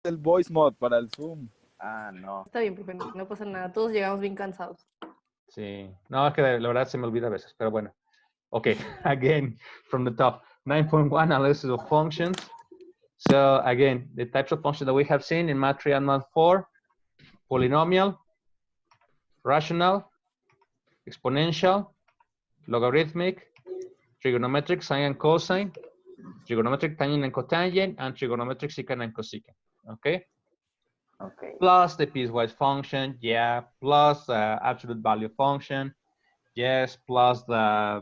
el voice mod para el Zoom. Ah, no. Está bien, profe, no pasa nada. Todos llegamos bien cansados. Sí. No, es que la verdad se me olvida a veces, pero bueno. Okay, again, from the top. 9.1, analysis of functions. So again, the types of functions that we have seen in Math 3 and Math 4, polynomial, rational, exponential, logarithmic, trigonometric, sine and cosine, trigonometric tangent and cotangent, and trigonometric secant and cosecant. Okay? Ok. Plus the piecewise function, yeah, plus absolute value function, yes, plus the,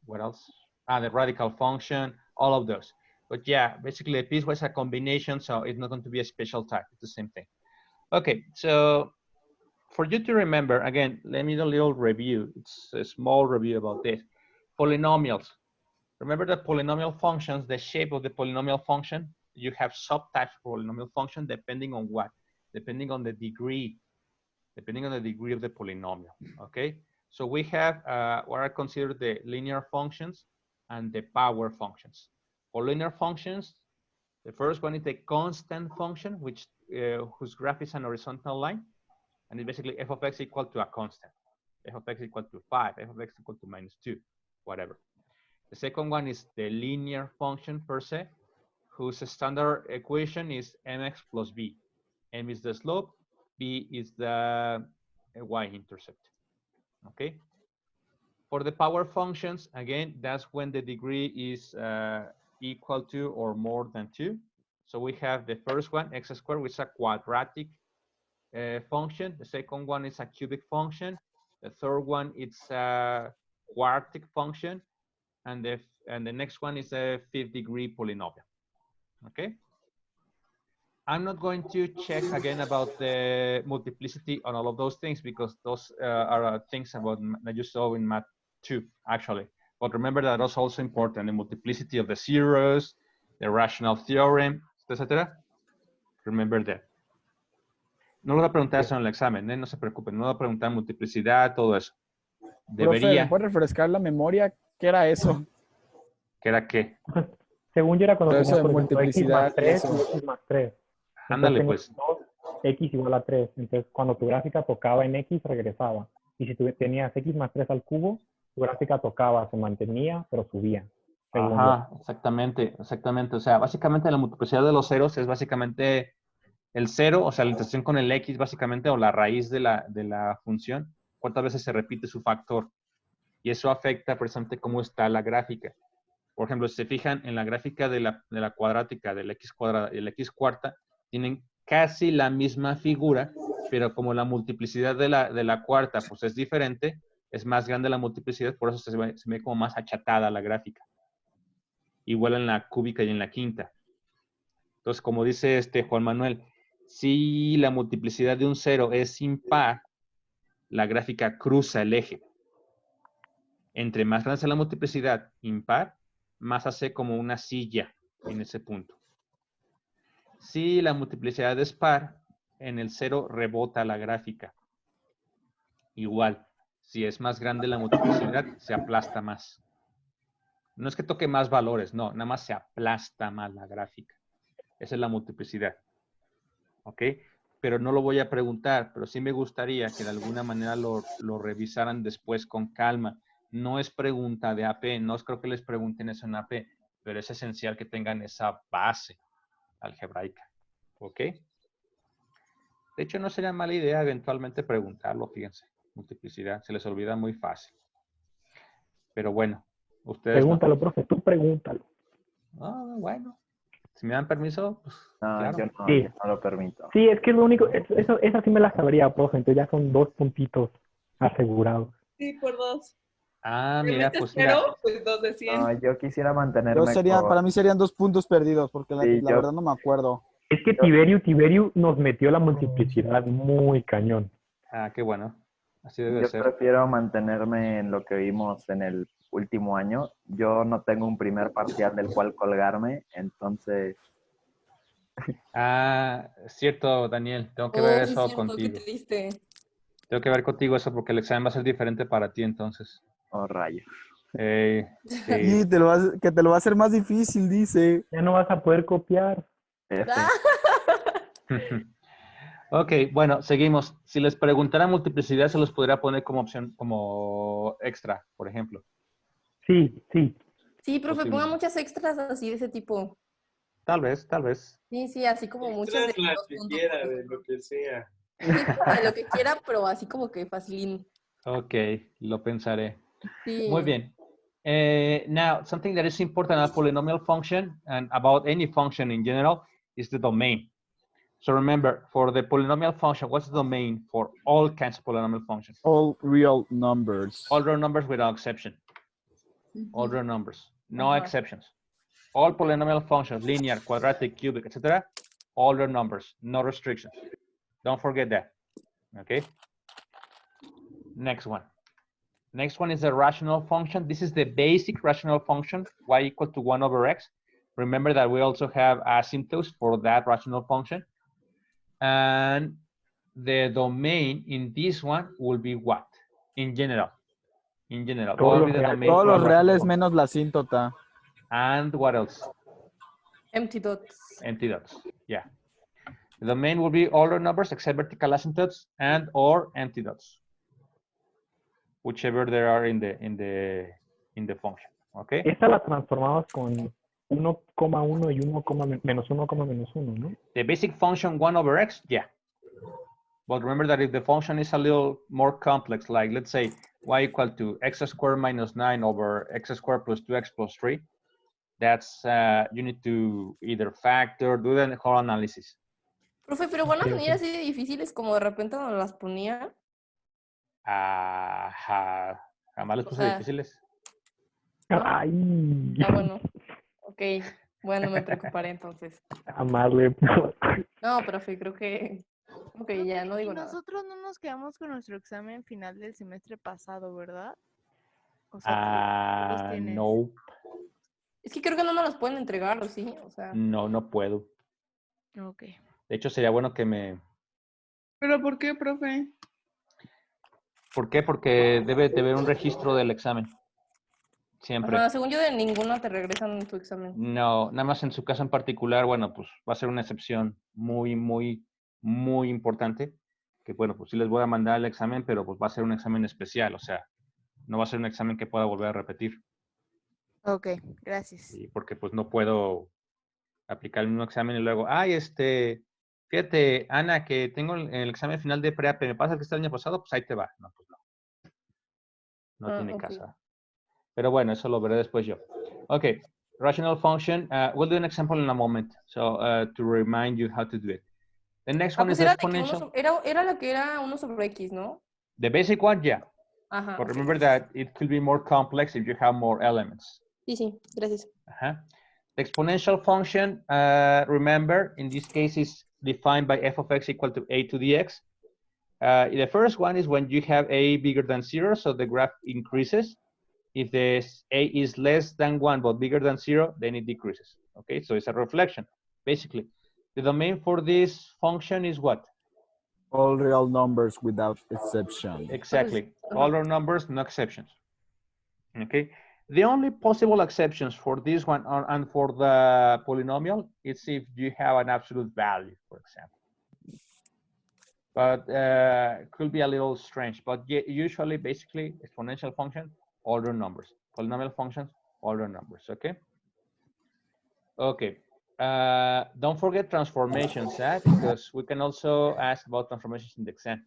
what else? The radical function, all of those. But yeah, basically the piecewise a combination, so it's not going to be a special type, it's the same thing. Okay, so for you to remember, again, let me do a little review. It's a small review about this. Polynomials. Remember that polynomial functions, the shape of the polynomial function, you have subtypes of polynomial function depending on what? Depending on the degree of the polynomial, okay? So we have what are considered the linear functions and the power functions. For linear functions, the first one is the constant function, which whose graph is an horizontal line, and it's basically f of x equal to a constant. F of x equal to 5, f of x equal to -2, whatever. The second one is the linear function per se, whose standard equation is mx plus b. M is the slope, b is the y-intercept, okay? For the power functions, again, that's when the degree is equal to or more than 2. So we have the first one, x squared, which is a quadratic function. The second one is a cubic function. The third one is a quartic function. And the next one is a 5th degree polynomial, okay? I'm not going to check again about the multiplicity on all of those things because those are things about that you saw in Math 2, actually. But remember that that's also important, the multiplicity of the zeros, the rational theorem, etc. Remember that. No lo voy a preguntar eso en el examen, no se preocupen, no lo voy a preguntar multiplicidad, todo eso. Profe, Debería. ¿me puede refrescar la memoria? ¿Qué era eso? ¿Qué era qué? Según yo era cuando Todo tenías, eso de por ejemplo, x multiplicidad más y 3 eso. y x más 3. Ándale, Entonces, pues. 2, x igual a 3. Entonces, cuando tu gráfica tocaba en x, regresaba. Y si tú tenías x más 3 al cubo, tu gráfica tocaba, se mantenía, pero subía. Ajá, exactamente, exactamente. O sea, básicamente la multiplicidad de los ceros es básicamente el cero, o sea, la intersección con el x básicamente, o la raíz de la función, cuántas veces se repite su factor. Y eso afecta precisamente cómo está la gráfica. Por ejemplo, si se fijan en la gráfica de la cuadrática, del x cuadrada y la x cuarta, tienen casi la misma figura, pero como la multiplicidad de la cuarta pues es diferente, es más grande la multiplicidad, por eso se ve como más achatada la gráfica. Igual en la cúbica y en la quinta. Entonces, como dice Juan Manuel, si la multiplicidad de un cero es impar, la gráfica cruza el eje. Entre más grande sea la multiplicidad impar, más hace como una silla en ese punto. Si la multiplicidad es par, en el cero rebota la gráfica. Igual, si es más grande la multiplicidad, se aplasta más. No es que toque más valores, no, nada más se aplasta más la gráfica. Esa es la multiplicidad. ¿Ok? Pero no lo voy a preguntar, pero sí me gustaría que de alguna manera lo revisaran después con calma. No es pregunta de AP, no creo que les pregunten eso en AP, pero es esencial que tengan esa base algebraica. ¿Ok? De hecho, no sería mala idea eventualmente preguntarlo, fíjense. Multiplicidad, se les olvida muy fácil. Pero bueno, ustedes Pregúntalo, profe, tú pregúntalo. no. Bueno, si me dan permiso, pues No, claro. yo no, Sí. yo no lo permito. Sí, es que es lo único, esa sí me la sabría, profe, entonces ya son 2 puntitos asegurados. Sí, por 2. Ah, ¿Le mira, metes pues mira. 0? Pues 2 de 100. No, yo quisiera mantenerme con... Para mí serían 2 puntos perdidos, porque Sí, la verdad no me acuerdo. Es que Tiberio nos metió la multiplicidad muy cañón. Ah, qué bueno. Así debe Yo ser. prefiero mantenerme en lo que vimos en el último año. Yo no tengo un primer parcial del cual colgarme, entonces... Ah, es cierto, Daniel. Tengo que ver Sí, eso cierto, contigo. qué triste. Tengo que ver contigo eso porque el examen va a ser diferente para ti entonces. Oh, rayos. Sí. Y que te lo va a hacer más difícil, dice. Ya no vas a poder copiar. F. Ah. Ok, bueno, seguimos. Si les preguntara multiplicidad, se los podría poner como opción, como extra, por ejemplo. Sí, sí. Sí, profe, ponga Posible. muchas extras así de ese tipo. Tal vez, tal vez. Sí, sí, así como muchas de Las 2 que puntos. quiera, de lo que sea. Sí, profe, lo que quiera, pero así como que facilín. Ok, lo pensaré. Sí. Muy bien. Now, something that is important about polynomial function and about any function in general is the domain. So remember, for the polynomial function, what's the domain for all kinds of polynomial functions? All real numbers. All real numbers without exception. All real numbers, no Ajá. exceptions. All polynomial functions, linear, quadratic, cubic, etc. All real numbers, no restrictions. Don't forget that. Okay. Next one. Next one is a rational function. This is the basic rational function, y equal to 1 over x. Remember that we also have asymptotes for that rational function. And the domain in this one will be what? In general. In general. What will be the domain Todos for a los rational reales function? menos la asíntota. And what else? Empty dots. Empty dots. Yeah. The domain will be all real numbers except vertical asymptotes and or empty dots, whichever there are in the function. Okay. Esta la transformamos con 1,1 y 1, menos 1, menos 1, ¿no? The basic function 1 over x, yeah. But remember that if the function is a little more complex, like let's say y equal to x squared minus 9 over x squared plus 2x plus 3, that's, you need to either factor, do the whole analysis. Profe, pero van a Ok, venir ok. así de difíciles como de repente nos las ponía. Jamás les O puse sea, difíciles. ¿no? Ay. Ah, bueno. Ok. Bueno, me preocuparé entonces. Amarle. No, profe, creo que ya no Y digo nada. nosotros no nos quedamos con nuestro examen final del semestre pasado, ¿verdad? O sea, tú los tienes. No, Es que creo que no nos los pueden entregar, ¿o sí? O sea, no puedo. Ok. De hecho, sería bueno que me... ¿Pero por qué, profe? ¿Por qué? Porque debe de haber un registro del examen. Siempre. ajá, según yo de ninguna te regresan tu examen. No, nada más en su caso en particular, bueno, pues va a ser una excepción muy, muy, muy importante. Que bueno, pues sí les voy a mandar el examen, pero pues va a ser un examen especial, o sea, no va a ser un examen que pueda volver a repetir. Ok, gracias. Y porque pues no puedo aplicar el mismo examen y luego, ay, fíjate, Ana, que tengo el examen final de prepa, me pasa el que está el año pasado, pues ahí te va. No, pues no. No Ah, tiene ok. caso. Pero bueno, eso lo veré después yo. Okay, rational function. We'll do an example in a moment. So to remind you how to do it. The next one Pues is era de que exponential. era la que era 1 sobre X, ¿no? The basic one, yeah. Ajá. But ok, remember gracias. that it could be more complex if you have more elements. Sí, gracias. Uh-huh. The exponential function, remember, in this case is defined by f of x equal to a to the x. The first one is when you have a bigger than 0, so the graph increases. If the a is less than 1 but bigger than 0, then it decreases. Okay, so it's a reflection. Basically, the domain for this function is what? All real numbers without exception. Exactly. All our numbers, no exceptions. Okay. The only possible exceptions for this one and for the polynomial is if you have an absolute value, for example. But could be a little strange. But usually, basically, exponential function, all real numbers. Polynomial functions, all real numbers. Okay. Okay. Don't forget transformations, because we can also ask about transformations in the exam.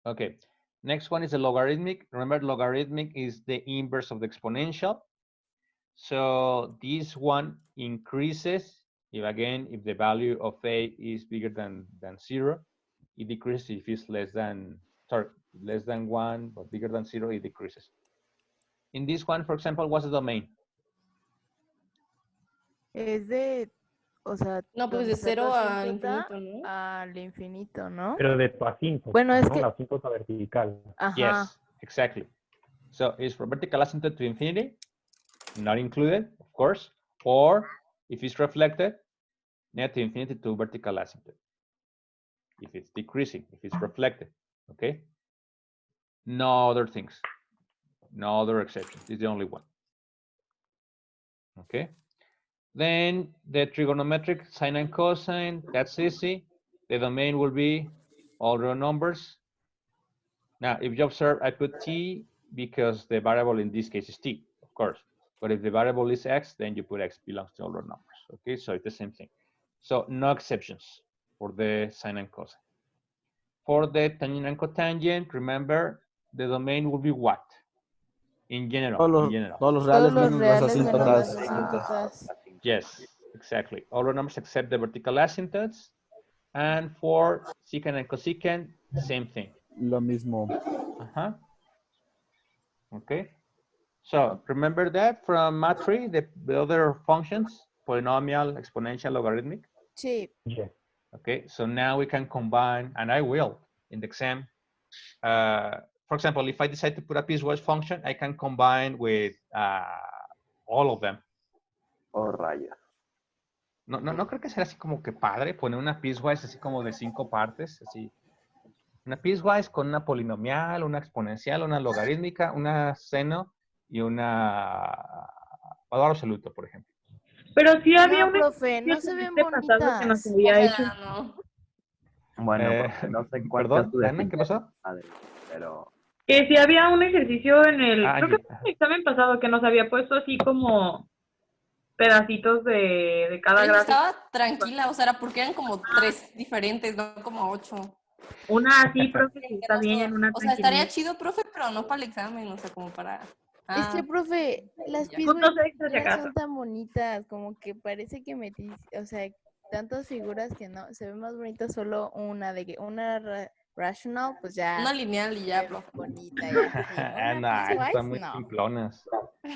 Okay. Next one is the logarithmic. Remember, logarithmic is the inverse of the exponential. So this one increases if the value of a is bigger than 0. It decreases if it's less than 1, but bigger than 0, it decreases. In this one, for example, what's the domain? Es de, o sea, No, pues donde de está 0 tu al asíntota infinito, ¿no? al infinito, ¿no? Pero de tu asíntota, Bueno, es ¿no? que- La asíntota vertical. Ajá. Yes, exactly. So it's from vertical asymptote to infinity, not included, of course, or if it's reflected, negative infinity to vertical asymptote. If it's decreasing, if it's reflected, okay? No other things, no other exceptions. It's the only one. Okay. Then the trigonometric sine and cosine, that's easy. The domain will be all real numbers. Now, if you observe, I put t because the variable in this case is t, of course. But if the variable is x, then you put x belongs to all real numbers. Okay, so it's the same thing. So no exceptions for the sine and cosine. For the tangent and cotangent, remember, the domain will be what? In general, Todos los Todos reales los menos las reales menos las asíntotas. asíntotas. Yes, exactly. All real numbers except the vertical asymptotes. And for secant and cosecant, same thing. Lo mismo. Okay. So remember that from Math 3, the other functions, polynomial, exponential, logarithmic. Sí. Yes. Okay, so now we can combine, and I will in the exam. For example, if I decide to put a piecewise function, I can combine with all of them. Oh, rayos. No creo que sea así como que padre poner una piecewise así como de 5 partes, así. Una piecewise con una polinomial, una exponencial, una logarítmica, una seno y una valor absoluto, por ejemplo. Pero sí había No, un profe, no se ven bonitas. que nos había hecho. No. Bueno, porque no sé cuál sea Perdón, tu Ana, ¿qué pasó? padre, pero Que sí había un ejercicio en el, creo que Angie. fue el examen pasado, que nos había puesto así como pedacitos de cada Pero yo gráfico. estaba tranquila, o sea, era porque eran como 3 diferentes, no como 8. Una así, profe, sí, está bien, una O sea, estaría tranquilita. chido, profe, pero no para el examen, o sea, como para... Es que, profe, las ya. piezas Puntos extras si acaso. son tan bonitas, como que parece que metí, o sea, tantas figuras que no, se ve más bonita solo una, de que una rational, pues ya. Una lineal y ya, profe. Bonita, ya. Sí. Una Nah, piecewise, están muy no. simplonas.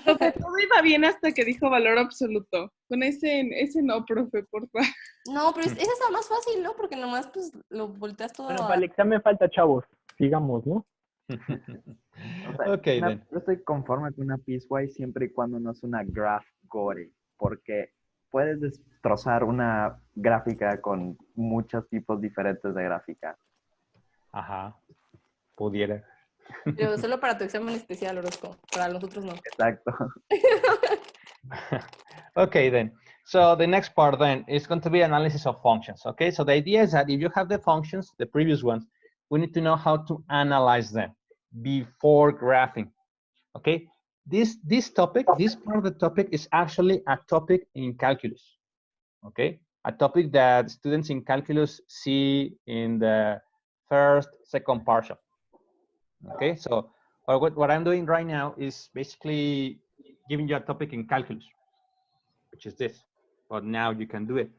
Profe, todo iba bien hasta que dijo valor absoluto. Con ese no, profe, por favor. No, pero esa está más fácil, ¿no? Porque nomás pues lo volteas todo Bueno, a... para el examen falta, chavos. Sigamos, ¿no? o sea, Okay, then. yo estoy conforme con una piecewise siempre y cuando no es una graph gore, porque puedes destrozar una gráfica con muchos tipos diferentes de gráfica. Ajá. Pudiera. Pero solo para tu examen especial, Orozco. Para los otros no. Exacto. Okay, then. So the next part then is going to be analysis of functions. Okay, so the idea is that if you have the functions, the previous ones, we need to know how to analyze them before graphing. Okay, this topic, this part of the topic is actually a topic in calculus. Okay, a topic that students in calculus see in the first, second partial. Okay, so what I'm doing right now is basically giving you a topic in calculus, which is this, but now you can do it.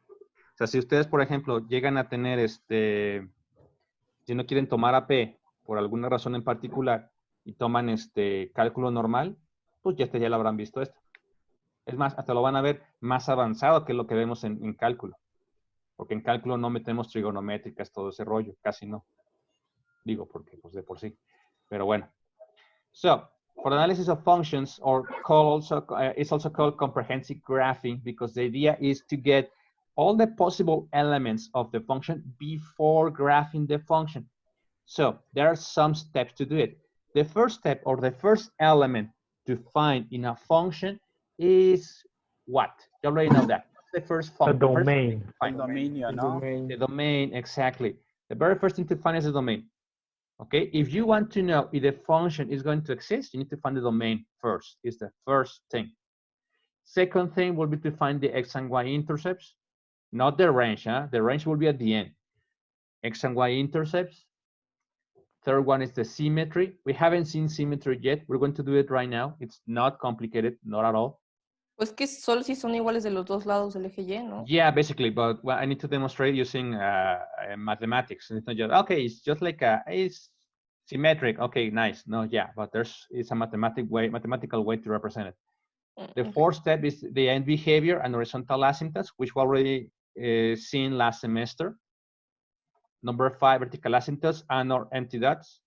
O sea, si ustedes, por ejemplo, llegan a tener si no quieren tomar AP por alguna razón en particular y toman cálculo normal, pues ya lo habrán visto esto. Es más, hasta lo van a ver más avanzado que lo que vemos en cálculo. Porque en cálculo no metemos trigonométricas, todo ese rollo, casi no. Digo, porque pues de por sí. Pero bueno. So, for analysis of functions, it's also called comprehensive graphing, because the idea is to get all the possible elements of the function before graphing the function. So, there are some steps to do it. The first step, or the first element to find in a function is what? You already know that. The first function. The domain. El dominio, ¿no? The domain, exactly. The very first thing to find is the domain. Okay, if you want to know if the function is going to exist, you need to find the domain first. It's the first thing. Second thing will be to find the x and y intercepts, not the range. The range will be at the end. X and y intercepts. Third one is the symmetry. We haven't seen symmetry yet. We're going to do it right now. It's not complicated, not at all. Pues que solo si son iguales de los dos lados del eje Y, ¿no? Yeah, basically, but I need to demonstrate using mathematics. It's not just, okay, it's just like it's symmetric. Okay, nice. No, yeah, but it's a mathematical way to represent it. The fourth step is the end behavior and horizontal asymptotes, which we already seen last semester. Number 5, vertical asymptotes and or empty dots.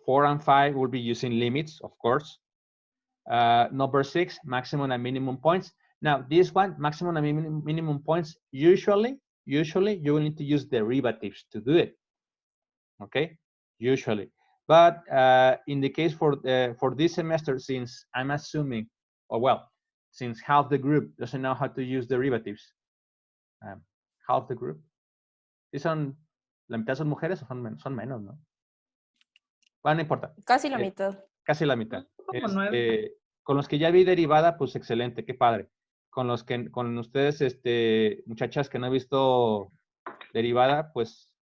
4 and 5 will be using limits, of course. Number 6, maximum and minimum points. Now, this one, maximum and minimum points, usually you will need to use derivatives to do it. Okay, usually. But in the case for this semester, since I'm assuming, or well, since half the group doesn't know how to use derivatives. Half the group. ¿Sí son, la mitad son mujeres o son menos, no? Bueno, no importa. Casi la mitad. Casi la mitad. Como 9. Con los que ya vi derivada, pues excelente, qué padre. Con ustedes, muchachas que no he visto derivada, pues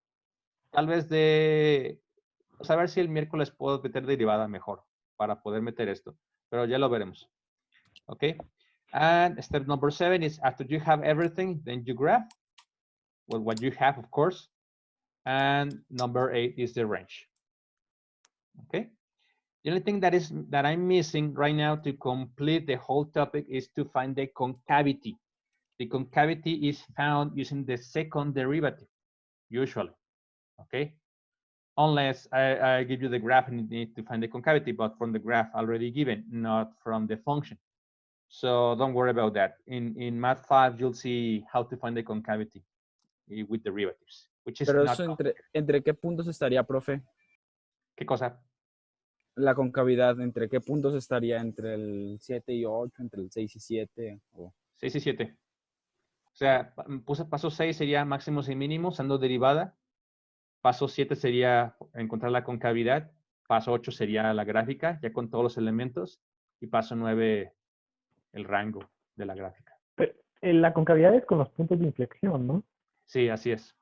tal vez pues a ver si el miércoles puedo meter derivada mejor para poder meter esto. Pero ya lo veremos. Okay. And step number 7 is after you have everything, then you graph. Well, what you have, of course. And number 8 is the range. Okay. The only thing that I'm missing right now to complete the whole topic is to find the concavity. The concavity is found using the second derivative, usually. Okay. Unless I give you the graph and you need to find the concavity, but from the graph already given, not from the function. So don't worry about that. In Math 5, you'll see how to find the concavity with derivatives, which is Pero not eso, ¿entre qué puntos estaría, profe? ¿Qué cosa? La concavidad, ¿entre qué puntos estaría? ¿Entre el 7 y 8? ¿Entre el 6 y 7? O... 6 y 7. O sea, paso 6 sería máximos y mínimos, usando derivada. Paso 7 sería encontrar la concavidad. Paso 8 sería la gráfica, ya con todos los elementos. Y paso 9, el rango de la gráfica. Pero, la concavidad es con los puntos de inflexión, ¿no? Sí, así es.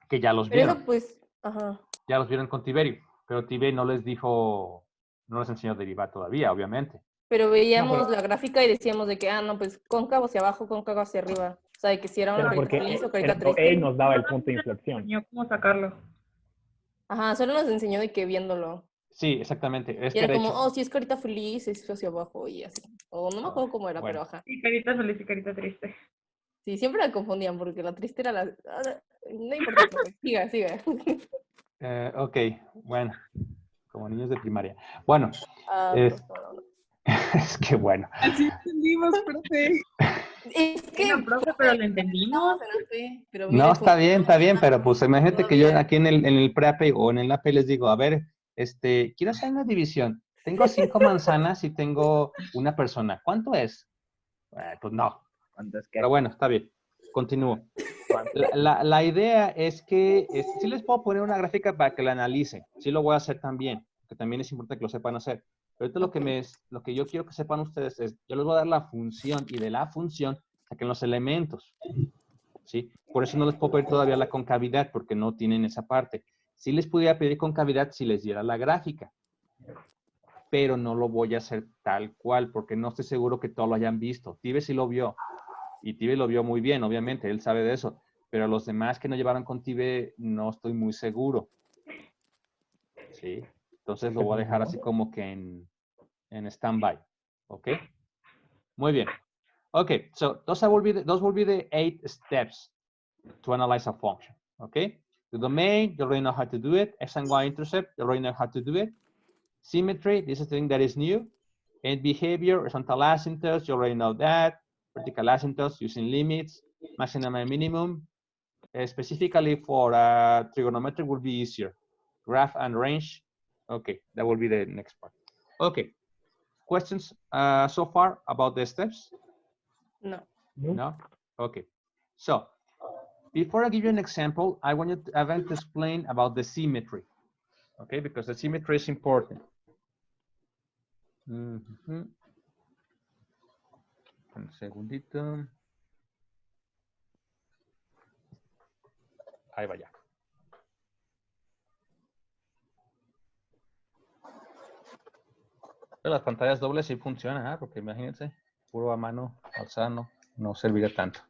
Que ya los Pero vieron. eso, pues, ajá. Ya los vieron con Tiberio. Pero Tiberio no les dijo, no les enseñó derivar todavía, obviamente. Pero veíamos No, pero- la gráfica y decíamos de que, no, pues cóncavo hacia abajo, cóncavo hacia arriba. O sea, de que si era una Pero carita porque feliz o carita él triste. nos daba el punto de inflexión. Enseñó cómo sacarlo. Ajá, solo nos enseñó de que viéndolo. Sí, exactamente. Es Y que era de como, hecho, si es carita feliz, es hacia abajo y así. O no me acuerdo cómo era, bueno. pero ajá. Y carita feliz y carita triste. Sí, siempre la confundían porque la triste era la... No importa, profe, siga. ok, bueno, como niños de primaria. Bueno, Pues, no. es que bueno. Así entendimos, profe. Es que... Bueno, profe, pero lo entendimos. Pero No, mire, está bien, pero pues imagínate que yo todavía. aquí en el preape o en el AP les digo, a ver, quiero hacer una división. Tengo 5 manzanas y tengo una persona. ¿Cuánto es? Pues no. ¿Cuánto es que? Pero bueno, está bien. Continúo. La idea es que sí les puedo poner una gráfica para que la analicen. Sí lo voy a hacer también, que también es importante que lo sepan hacer. Pero ahorita lo que yo quiero que sepan ustedes es, yo les voy a dar la función y de la función saquen los elementos. ¿Sí? Por eso no les puedo pedir todavía la concavidad, porque no tienen esa parte. Sí les pudiera pedir concavidad si les diera la gráfica. Pero no lo voy a hacer tal cual, porque no estoy seguro que todos lo hayan visto. Tibe sí lo vio. Y Tibe lo vio muy bien, obviamente, él sabe de eso. Pero los demás que no llevaron con Tibe, no estoy muy seguro. ¿Sí? Entonces lo voy a dejar así como que en stand-by. ¿Ok? Muy bien. Okay, so those will be the 8 steps to analyze a function. Okay? The domain, you already know how to do it. X and Y intercept, you already know how to do it. Symmetry, this is the thing that is new. And behavior, horizontal asymptotes, you already know that. Vertical asymptotes using limits, maximum and minimum. Specifically for trigonometry will be easier. Graph and range. Okay, that will be the next part. Okay. Questions so far about the steps? No. No? Okay. So, before I give you an example, I want to explain about the symmetry. Okay, because the symmetry is important. Un segundito. Ahí vaya. Pero las pantallas dobles sí funcionan, porque imagínense, puro a mano alzada no serviría tanto.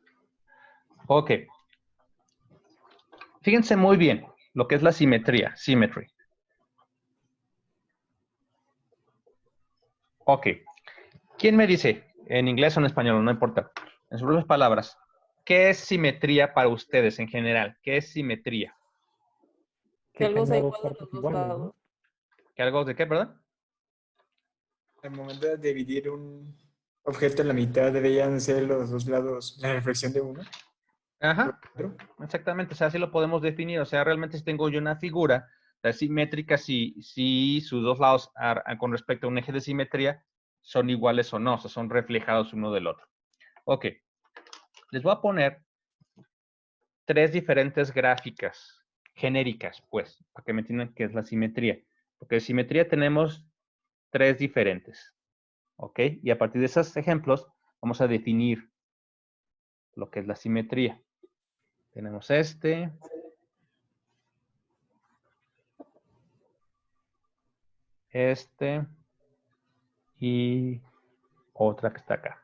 Ok. Fíjense muy bien lo que es la simetría, symmetry. Ok. ¿Quién me dice, en inglés o en español, no importa, en sus propias palabras, qué es simetría para ustedes en general? ¿Qué es simetría? Que algo sea tenga dos igual a los partes dos iguales, ¿no? lados. ¿Qué algo de qué, perdón? Al momento de dividir un objeto en la mitad, deberían ser los dos lados la reflexión de uno. Ajá, Otro. exactamente, o sea, así lo podemos definir, o sea, realmente si tengo yo una figura simétrica, si sus dos lados con respecto a un eje de simetría son iguales o no, o sea, son reflejados uno del otro. Ok, les voy a poner 3 diferentes gráficas genéricas, pues, para que me entiendan qué es la simetría. Porque de simetría tenemos 3 diferentes. ¿Ok? Y a partir de esos ejemplos vamos a definir lo que es la simetría. Tenemos este. Este. Y otra que está acá.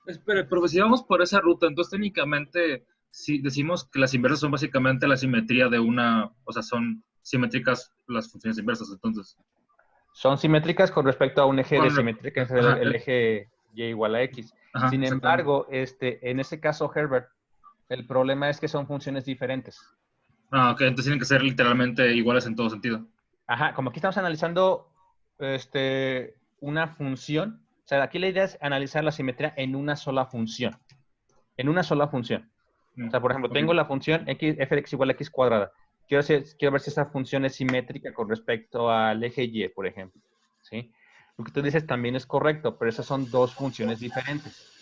Espera, pero si vamos por esa ruta, entonces técnicamente, si decimos que las inversas son básicamente la simetría de una, o sea, son simétricas las funciones inversas, entonces. Son simétricas con respecto a un eje de simetría, que es Ajá, el eje y igual a x. Ajá, Sin exactamente. embargo, en ese caso, Herbert, el problema es que son funciones diferentes. Ah, ok, entonces tienen que ser literalmente iguales en todo sentido. Ajá, como aquí estamos analizando una función, o sea, aquí la idea es analizar la simetría en una sola función. En una sola función. O sea, por ejemplo, tengo la función x, f de x igual a x cuadrada. Quiero ver si esa función es simétrica con respecto al eje y, por ejemplo. ¿Sí? Lo que tú dices también es correcto, pero esas son 2 funciones diferentes.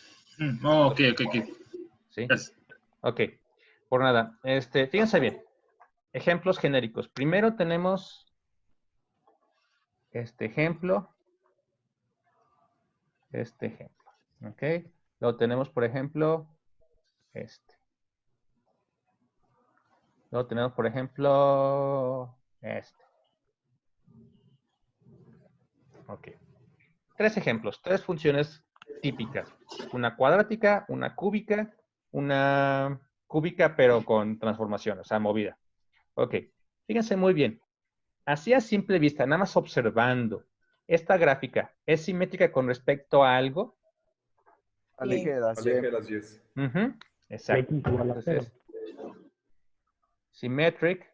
Ok. ¿Sí? Yes. Ok. Por nada. Fíjense bien. Ejemplos genéricos. Primero tenemos este ejemplo. ¿Ok? Luego tenemos, por ejemplo, este. Luego tenemos, por ejemplo, este. Ok. 3 ejemplos, 3 funciones típicas. Una cuadrática, una cúbica pero con transformación, o sea, movida. Ok. Fíjense muy bien. Así a simple vista, nada más observando, ¿esta gráfica es simétrica con respecto a algo? Al eje de las Aleje de Y. las 10. Exacto. X igual a Entonces, 0. symmetric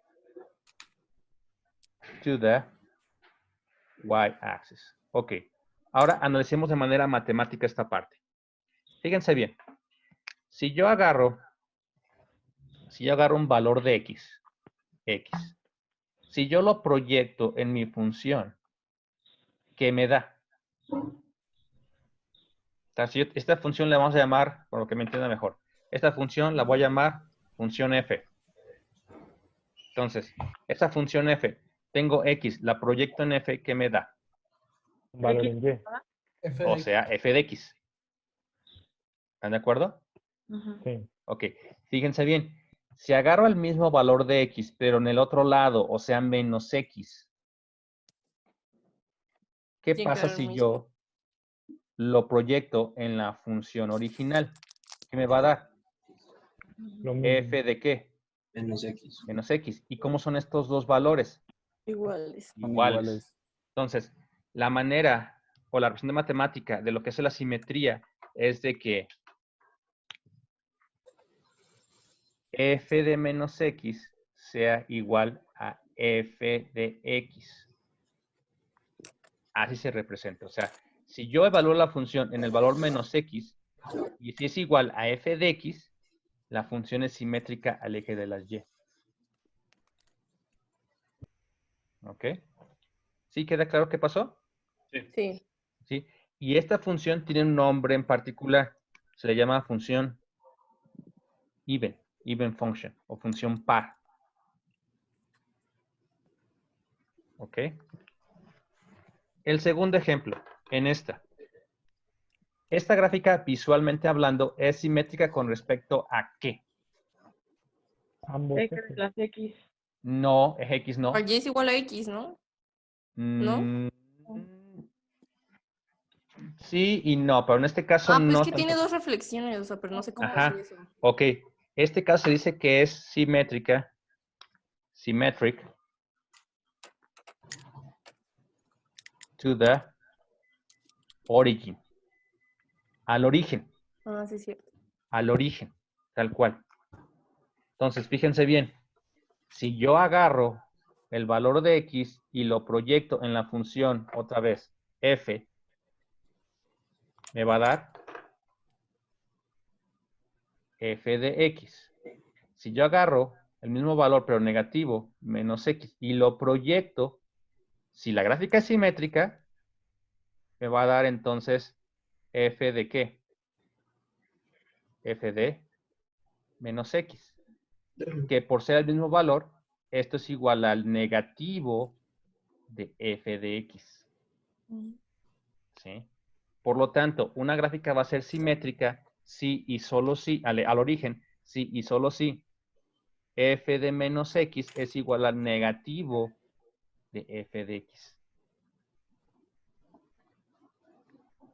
to the y-axis. Ok. Ahora analicemos de manera matemática esta parte. Fíjense bien. Si yo agarro un valor de x, si yo lo proyecto en mi función, ¿qué me da? O sea, si esta función la vamos a llamar, por lo que me entienda mejor, esta función la voy a llamar función f. Entonces, esta función f, tengo x, la proyecto en f, ¿qué me da? Un valor en Y. O sea, f de x. ¿Están de acuerdo? Sí. Ok, fíjense bien. Si agarro el mismo valor de x, pero en el otro lado, o sea, menos x, ¿qué Tiene que pasa haber el si mismo. yo lo proyecto en la función original? ¿Qué me va a dar? Lo mismo. ¿F de qué? Menos X. Menos x. ¿Y cómo son estos dos valores? Iguales. Son Iguales. iguales. Entonces, la manera o la representación de matemática de lo que es la simetría es de que f de menos x sea igual a f de x. Así se representa. O sea, si yo evalúo la función en el valor menos x, y si es igual a f de x, la función es simétrica al eje de las y. ¿Ok? ¿Sí queda claro qué pasó? Sí. ¿Sí? Y esta función tiene un nombre en particular. Se le llama función even function, o función par. ¿Ok? El segundo ejemplo, en esta. Esta gráfica, visualmente hablando, es simétrica con respecto a ¿qué? Ambos Eje de ejes. las X. No, es X, no. Y es igual a X, ¿no? ¿No? Sí y no, pero en este caso Pues no que tanto. tiene 2 reflexiones, o sea, pero no sé cómo Ajá. decir eso. Ok. Este caso se dice que es simétrica. Symmetric to the origin. Al origen. Sí, es cierto. Al origen. Tal cual. Entonces, fíjense bien. Si yo agarro el valor de x y lo proyecto en la función, otra vez, f, me va a dar f de x. Si yo agarro el mismo valor, pero negativo, menos x, y lo proyecto, si la gráfica es simétrica, me va a dar entonces f de ¿qué? F de menos x. Que por ser el mismo valor, esto es igual al negativo de f de x. ¿Sí? Por lo tanto, una gráfica va a ser simétrica si y solo si, al origen, si y solo si f de menos x es igual al negativo de f de x.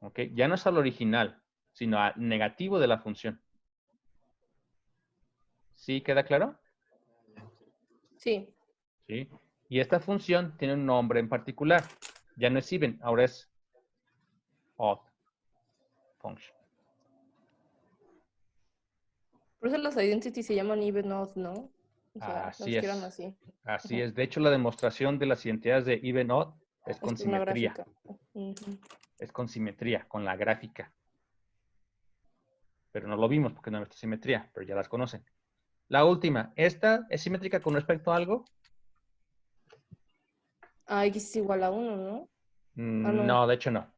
¿Ok? Ya no es al original, sino al negativo de la función. ¿Sí queda claro? Sí. ¿Sí? Y esta función tiene un nombre en particular. Ya no es even, ahora es odd function. Por eso las identities se llaman even odd, ¿no? O sea, las Así que eran es. así. Así Ujú. es. De hecho, la demostración de las identidades de even odd es Es con con una simetría. gráfica. Ujú. Es con simetría, con la gráfica. Pero no lo vimos porque no hay simetría, pero ya las conocen. La última, ¿esta es simétrica con respecto a algo? Ah, x es igual a 1, ¿no? Ah, no. No, de hecho no. No,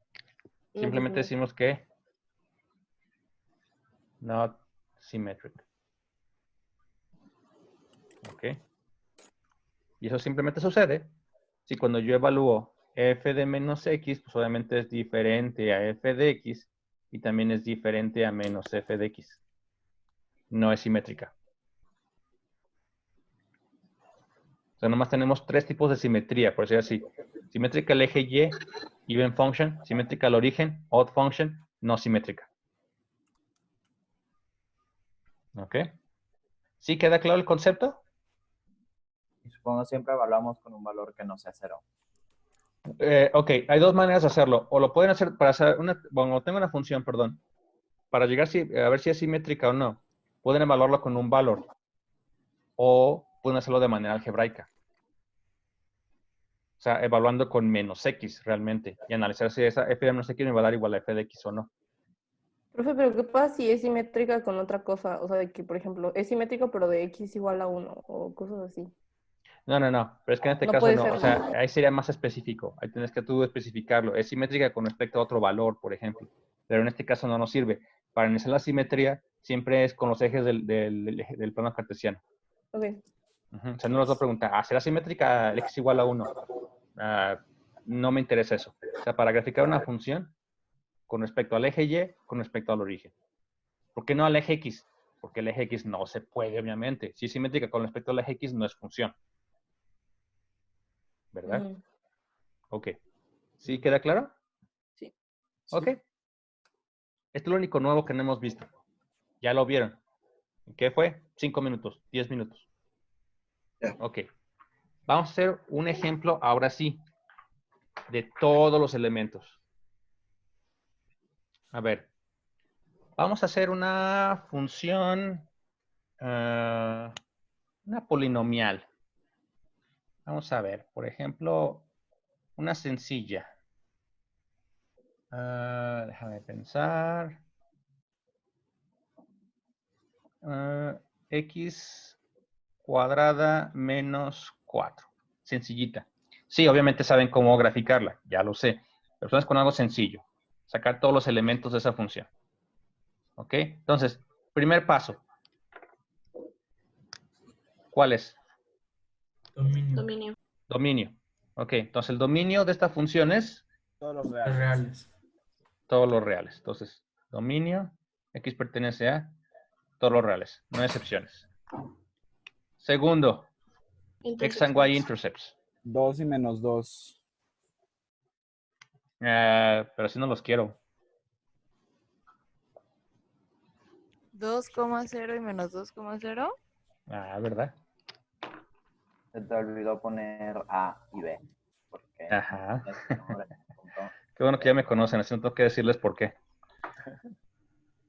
pues Simplemente no. decimos que not symmetric. ¿Ok? Y eso simplemente sucede si cuando yo evalúo f de menos x, pues obviamente es diferente a f de x y también es diferente a menos f de x. No es simétrica. O sea, nomás tenemos tres tipos de simetría, por decir así. Simétrica al eje y, even function. Simétrica al origen, odd function. No simétrica. ¿Ok? ¿Sí queda claro el concepto? Y supongo siempre evaluamos con un valor que no sea 0. Ok, hay dos maneras de hacerlo. O lo pueden hacer para hacer una, bueno, tengo una función, perdón. Para llegar a ver si es simétrica o no, pueden evaluarlo con un valor. O pueden hacerlo de manera algebraica. O sea, evaluando con menos x realmente. Y analizar si esa f de menos x me va a dar igual a f de x o no. Profe, pero ¿qué pasa si es simétrica con otra cosa? O sea, de que, por ejemplo, es simétrico pero de x igual a 1 o cosas así. No, no, no. Pero es que en este No caso puede no. ser. O sea, ahí sería más específico. Ahí tienes que tú especificarlo. Es simétrica con respecto a otro valor, por ejemplo. Pero en este caso no nos sirve. Para iniciar la simetría, siempre es con los ejes del plano cartesiano. Ok. O sea, no nos va a preguntar, ¿será simétrica el x igual a 1? No me interesa eso. O sea, para graficar una función con respecto al eje y, con respecto al origen. ¿Por qué no al eje x? Porque el eje x no se puede, obviamente. Si es simétrica con respecto al eje x, no es función. ¿Verdad? Ujú. Ok. ¿Sí queda claro? Sí. Ok. Esto es lo único nuevo que no hemos visto. Ya lo vieron. ¿Qué fue? 5 minutos, 10 minutos. Ok. Vamos a hacer un ejemplo ahora sí de todos los elementos. A ver. Vamos a hacer una función, una polinomial. Vamos a ver, por ejemplo, una sencilla. Déjame pensar. X cuadrada menos 4. Sencillita. Sí, obviamente saben cómo graficarla, ya lo sé. Pero es con algo sencillo. Sacar todos los elementos de esa función. ¿Ok? Entonces, primer paso. ¿Cuál es? Dominio. Dominio. Ok, entonces el dominio de esta función es Todos los Los reales. reales. todos los reales. Entonces, dominio, X pertenece a todos los reales, no hay excepciones. Segundo, X and Y intercepts. 2 y menos 2. Pero si no los quiero. 2,0 y menos 2,0. ¿Verdad? Se te olvidó poner A y B. Porque Ajá. este nombre, punto. Qué bueno que ya me conocen, así no tengo que decirles por qué.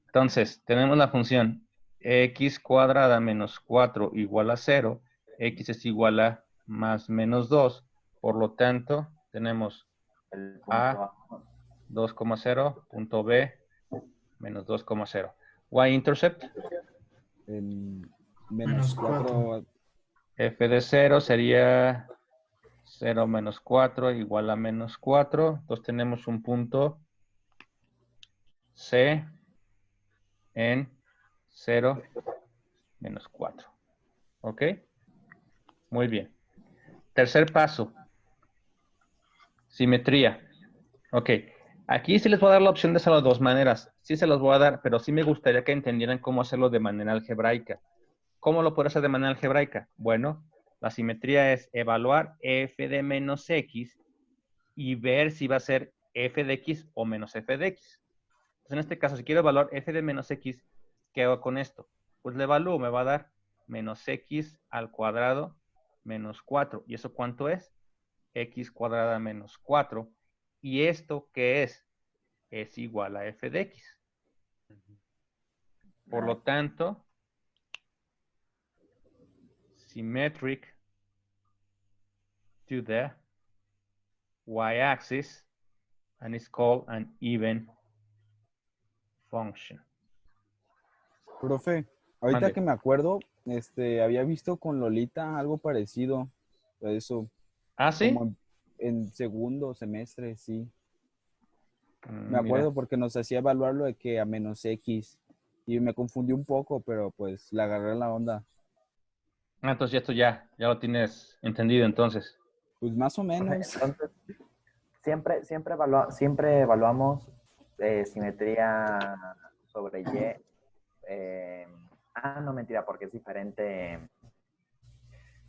Entonces, tenemos la función x cuadrada menos 4 igual a 0. X es igual a más menos 2. Por lo tanto, tenemos El punto A A. 2,0, punto B menos 2,0. Y-intercept, Menos Menos 4. f de 0 sería 0 menos 4 igual a menos 4. Entonces tenemos un punto C en 0 menos 4. ¿Ok? Muy bien. Tercer paso. Simetría. Ok. Aquí sí les voy a dar la opción de hacerlo de dos maneras. Sí se los voy a dar, pero sí me gustaría que entendieran cómo hacerlo de manera algebraica. ¿Cómo lo puedo hacer de manera algebraica? Bueno, la simetría es evaluar f de menos x y ver si va a ser f de x o menos f de x. Entonces, en este caso, si quiero evaluar f de menos x, ¿qué hago con esto? Pues le evalúo, me va a dar menos x al cuadrado menos 4. ¿Y eso cuánto es? X cuadrada menos 4. ¿Y esto qué es? Es igual a f de x. Por lo tanto, symmetric to the y-axis, and it's called an even function. Profe, ahorita Mande. que me acuerdo, había visto con Lolita algo parecido a eso, ¿Ah, sí? como en segundo semestre, sí. Me Mira. acuerdo porque nos hacía evaluar lo de que a menos X y me confundí un poco, pero pues le agarré la onda. Ah, entonces esto ya lo tienes entendido entonces. Pues más o menos. Entonces, siempre evaluamos simetría sobre Y. No, mentira, porque es diferente.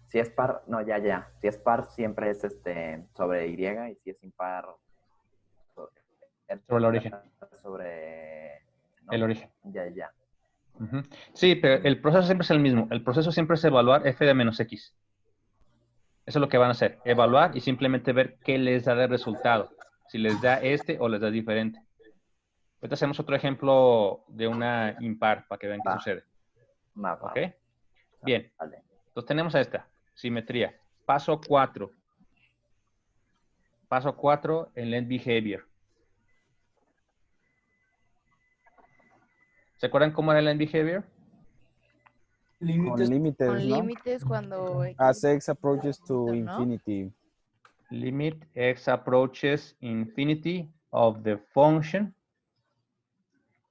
Si es par, no, ya. Si es par, siempre es sobre Y, y si es impar, Sobre el origen. sobre... ¿no? El origen. Ya. Ujú. Sí, pero el proceso siempre es el mismo. El proceso siempre es evaluar f de menos x. Eso es lo que van a hacer. Evaluar y simplemente ver qué les da de resultado. Si les da este o les da diferente. Ahorita hacemos otro ejemplo de una impar para que vean qué sucede. ¿Ok? Bien. Vale. Entonces tenemos esta. Simetría. Paso 4. Paso 4 en length behavior. ¿Se acuerdan cómo era el length behavior? Con Límites. límites, Con ¿no? límites cuando As x approaches to ¿no? infinity. Limit x approaches infinity of the function.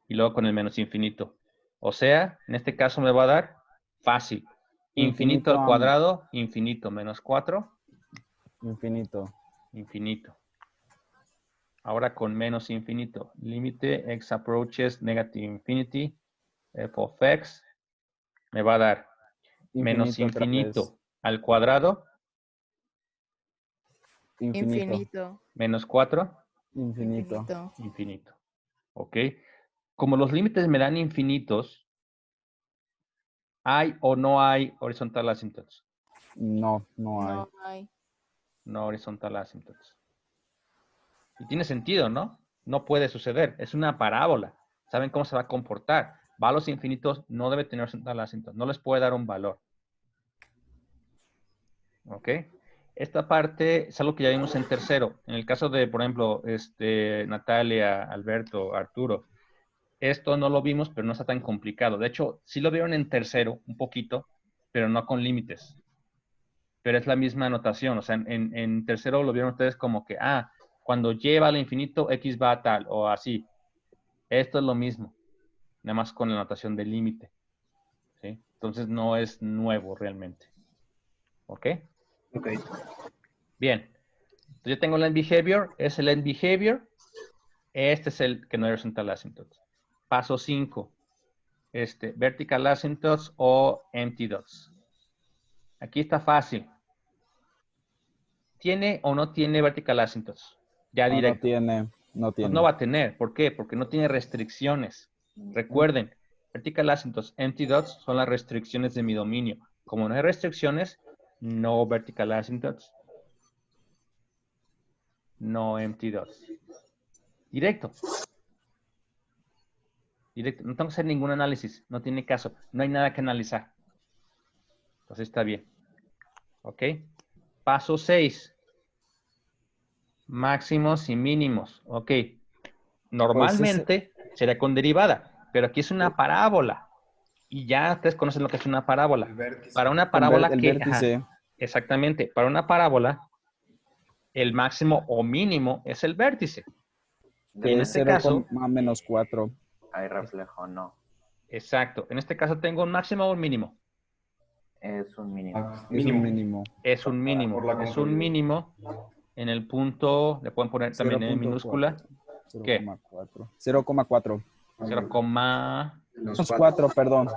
Y luego con el menos infinito. O sea, en este caso me va a dar fácil. Infinito al cuadrado, infinito menos 4. Infinito. Infinito. Ahora con menos infinito. Límite x approaches negative infinity. F of x me va a dar menos otra vez. infinito al cuadrado. Infinito. Menos 4. Infinito. Infinito. ¿Ok? Como los límites me dan infinitos, ¿hay o no hay horizontal asymptotes? No hay. No hay. No horizontal asymptotes. Y tiene sentido, ¿no? No puede suceder. Es una parábola. ¿Saben cómo se va a comportar? Va a los infinitos, no debe tener horizontal asymptotes. No les puede dar un valor. ¿Ok? Esta parte es algo que ya vimos en tercero. En el caso de, por ejemplo, Natalia, Alberto, Arturo, esto no lo vimos, pero no está tan complicado. De hecho, sí lo vieron en tercero, un poquito, pero no con límites. Pero es la misma notación. O sea, en tercero lo vieron ustedes como que, cuando lleva al infinito, x va a tal, o así. Esto es lo mismo, nada más con la notación del límite. ¿Sí? Entonces no es nuevo realmente. ¿Ok? Ok. Bien. Entonces yo tengo el end behavior, es el end behavior. Este es el que no hay horizontal asymptotes. Paso 5. Vertical asymptotes o empty dots. Aquí está fácil. ¿Tiene o no tiene vertical asymptotes? Ya No, directo. no tiene. Pues no va a tener. ¿Por qué? Porque no tiene restricciones. Recuerden, vertical asymptotes, empty dots son las restricciones de mi dominio. Como no hay restricciones, no vertical asymptotes. No empty dots. Directo. Directo. No tengo que hacer ningún análisis. No tiene caso. No hay nada que analizar. Entonces está bien. ¿Ok? Paso 6. Máximos y mínimos. Ok. Normalmente sería con derivada, pero aquí es una parábola. Y ya ustedes conocen lo que es una parábola. Para una parábola el vértice. exactamente. Para una parábola, el máximo o mínimo es el vértice. De En Es este caso, 0, menos 4. hay reflejo, no. exacto. En este caso tengo un máximo o un mínimo. Es un mínimo. Es un mínimo. Es un mínimo. Por la Es un concavidad. mínimo en el punto, le pueden poner también en 0.4. minúscula. ¿Qué? 0,4. 0,4. 0, Menos 4, perdón.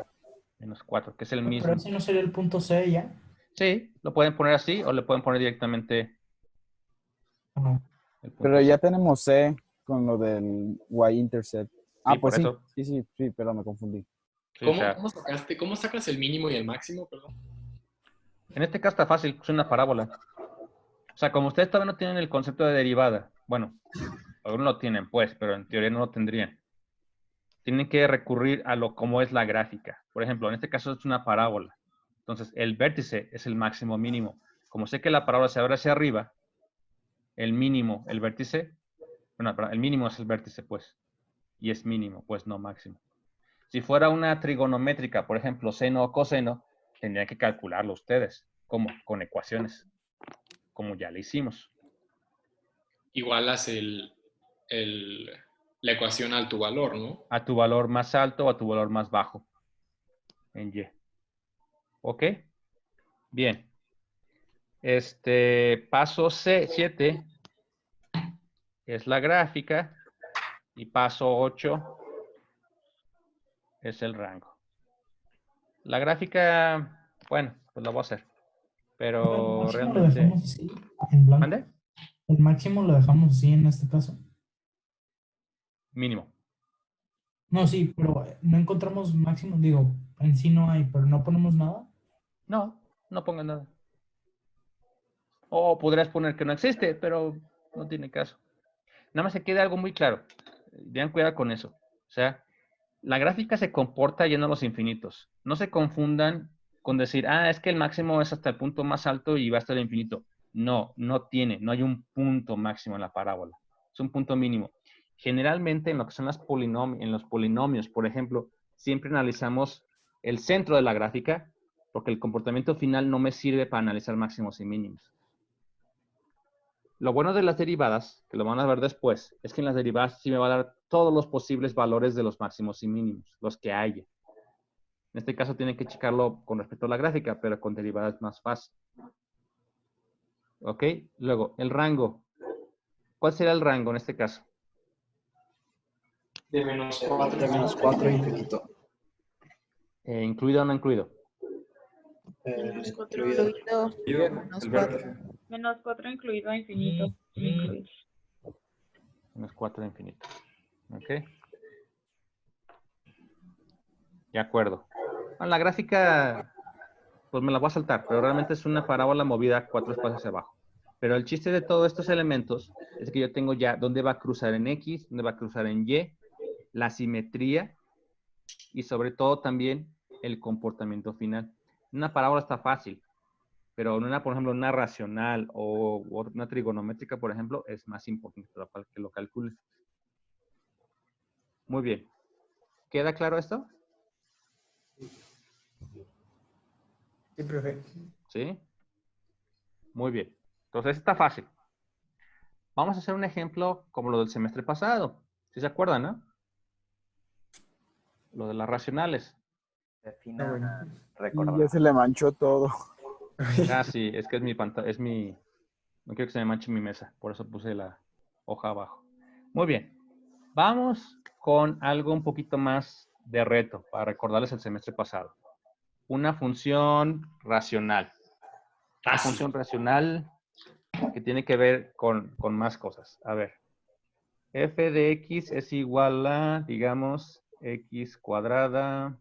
menos 4, que es el mismo. Pero ese no sería el punto C ya. Sí, lo pueden poner así o le pueden poner directamente ¿O no? el punto Pero C. ya tenemos C con lo del y-intercept. Ah, Sí, pues por sí. eso. Sí, pero me confundí. Sí, o sea, ¿Cómo sacas el mínimo y el máximo, perdón? en este caso está fácil, es una parábola. O sea, como ustedes todavía no tienen el concepto de derivada, bueno, algunos lo tienen pues, pero en teoría no lo tendrían. Tienen que recurrir a lo como es la gráfica. Por ejemplo, en este caso es una parábola. Entonces, el vértice es el máximo mínimo. Como sé que la parábola se abre hacia arriba, el mínimo, el vértice, bueno, el mínimo es el vértice, pues. Y es mínimo, pues no máximo. Si fuera una trigonométrica, por ejemplo, seno o coseno, tendrían que calcularlo ustedes. ¿Cómo? Con ecuaciones, como ya le hicimos. Igualas la ecuación a tu valor, ¿no? A tu valor más alto o a tu valor más bajo en Y. ¿Ok? Bien. Paso 7 es la gráfica y paso 8 es el rango. La gráfica, bueno, pues la voy a hacer. Pero El máximo lo realmente... dejamos así, en blanco. ¿Mande? El máximo lo dejamos así en este caso. Mínimo. No, sí, pero no encontramos máximo. Digo, en sí no hay, pero no ponemos nada. No, no pongan nada. O podrías poner que no existe, pero no tiene caso. Nada más se queda algo muy claro. Tengan cuidado con eso. O sea, la gráfica se comporta yendo a los infinitos. No se confundan con decir, es que el máximo es hasta el punto más alto y va hasta el infinito. No, no hay un punto máximo en la parábola. Es un punto mínimo. Generalmente en lo que son en los polinomios, por ejemplo, siempre analizamos el centro de la gráfica porque el comportamiento final no me sirve para analizar máximos y mínimos. Lo bueno de las derivadas, que lo van a ver después, es que en las derivadas sí me va a dar todos los posibles valores de los máximos y mínimos, los que haya. En este caso tienen que checarlo con respecto a la gráfica, pero con derivadas es más fácil. ¿Ok? Luego, el rango. ¿Cuál será el rango en este caso? De menos 4. De menos 4 infinito. ¿Incluido o no incluido? Menos 4 Incluido. incluido. Menos 4. Menos 4 incluido a infinito. Incluido. Menos 4 infinito. ¿Ok? De acuerdo. Bueno, la gráfica, pues me la voy a saltar, pero realmente es una parábola movida 4 espacios hacia abajo. Pero el chiste de todos estos elementos es que yo tengo ya dónde va a cruzar en X, dónde va a cruzar en Y, la simetría y sobre todo también el comportamiento final. Una parábola está fácil, pero en una, por ejemplo, una racional o una trigonométrica, por ejemplo, es más importante para que lo calcule. Muy bien. ¿Queda claro esto? Sí, profe. ¿Sí? Muy bien. Entonces está fácil. Vamos a hacer un ejemplo como lo del semestre pasado. ¿Sí se acuerdan, no? Lo de las racionales. Defina Y recordar. ya se le manchó todo. Sí, es que es mi pantalla, no quiero que se me manche mi mesa, por eso puse la hoja abajo. Muy bien. Vamos con algo un poquito más de reto para recordarles el semestre pasado. Una función racional. Una función racional que tiene que ver con más cosas. A ver. F de X es igual a, digamos, X cuadrada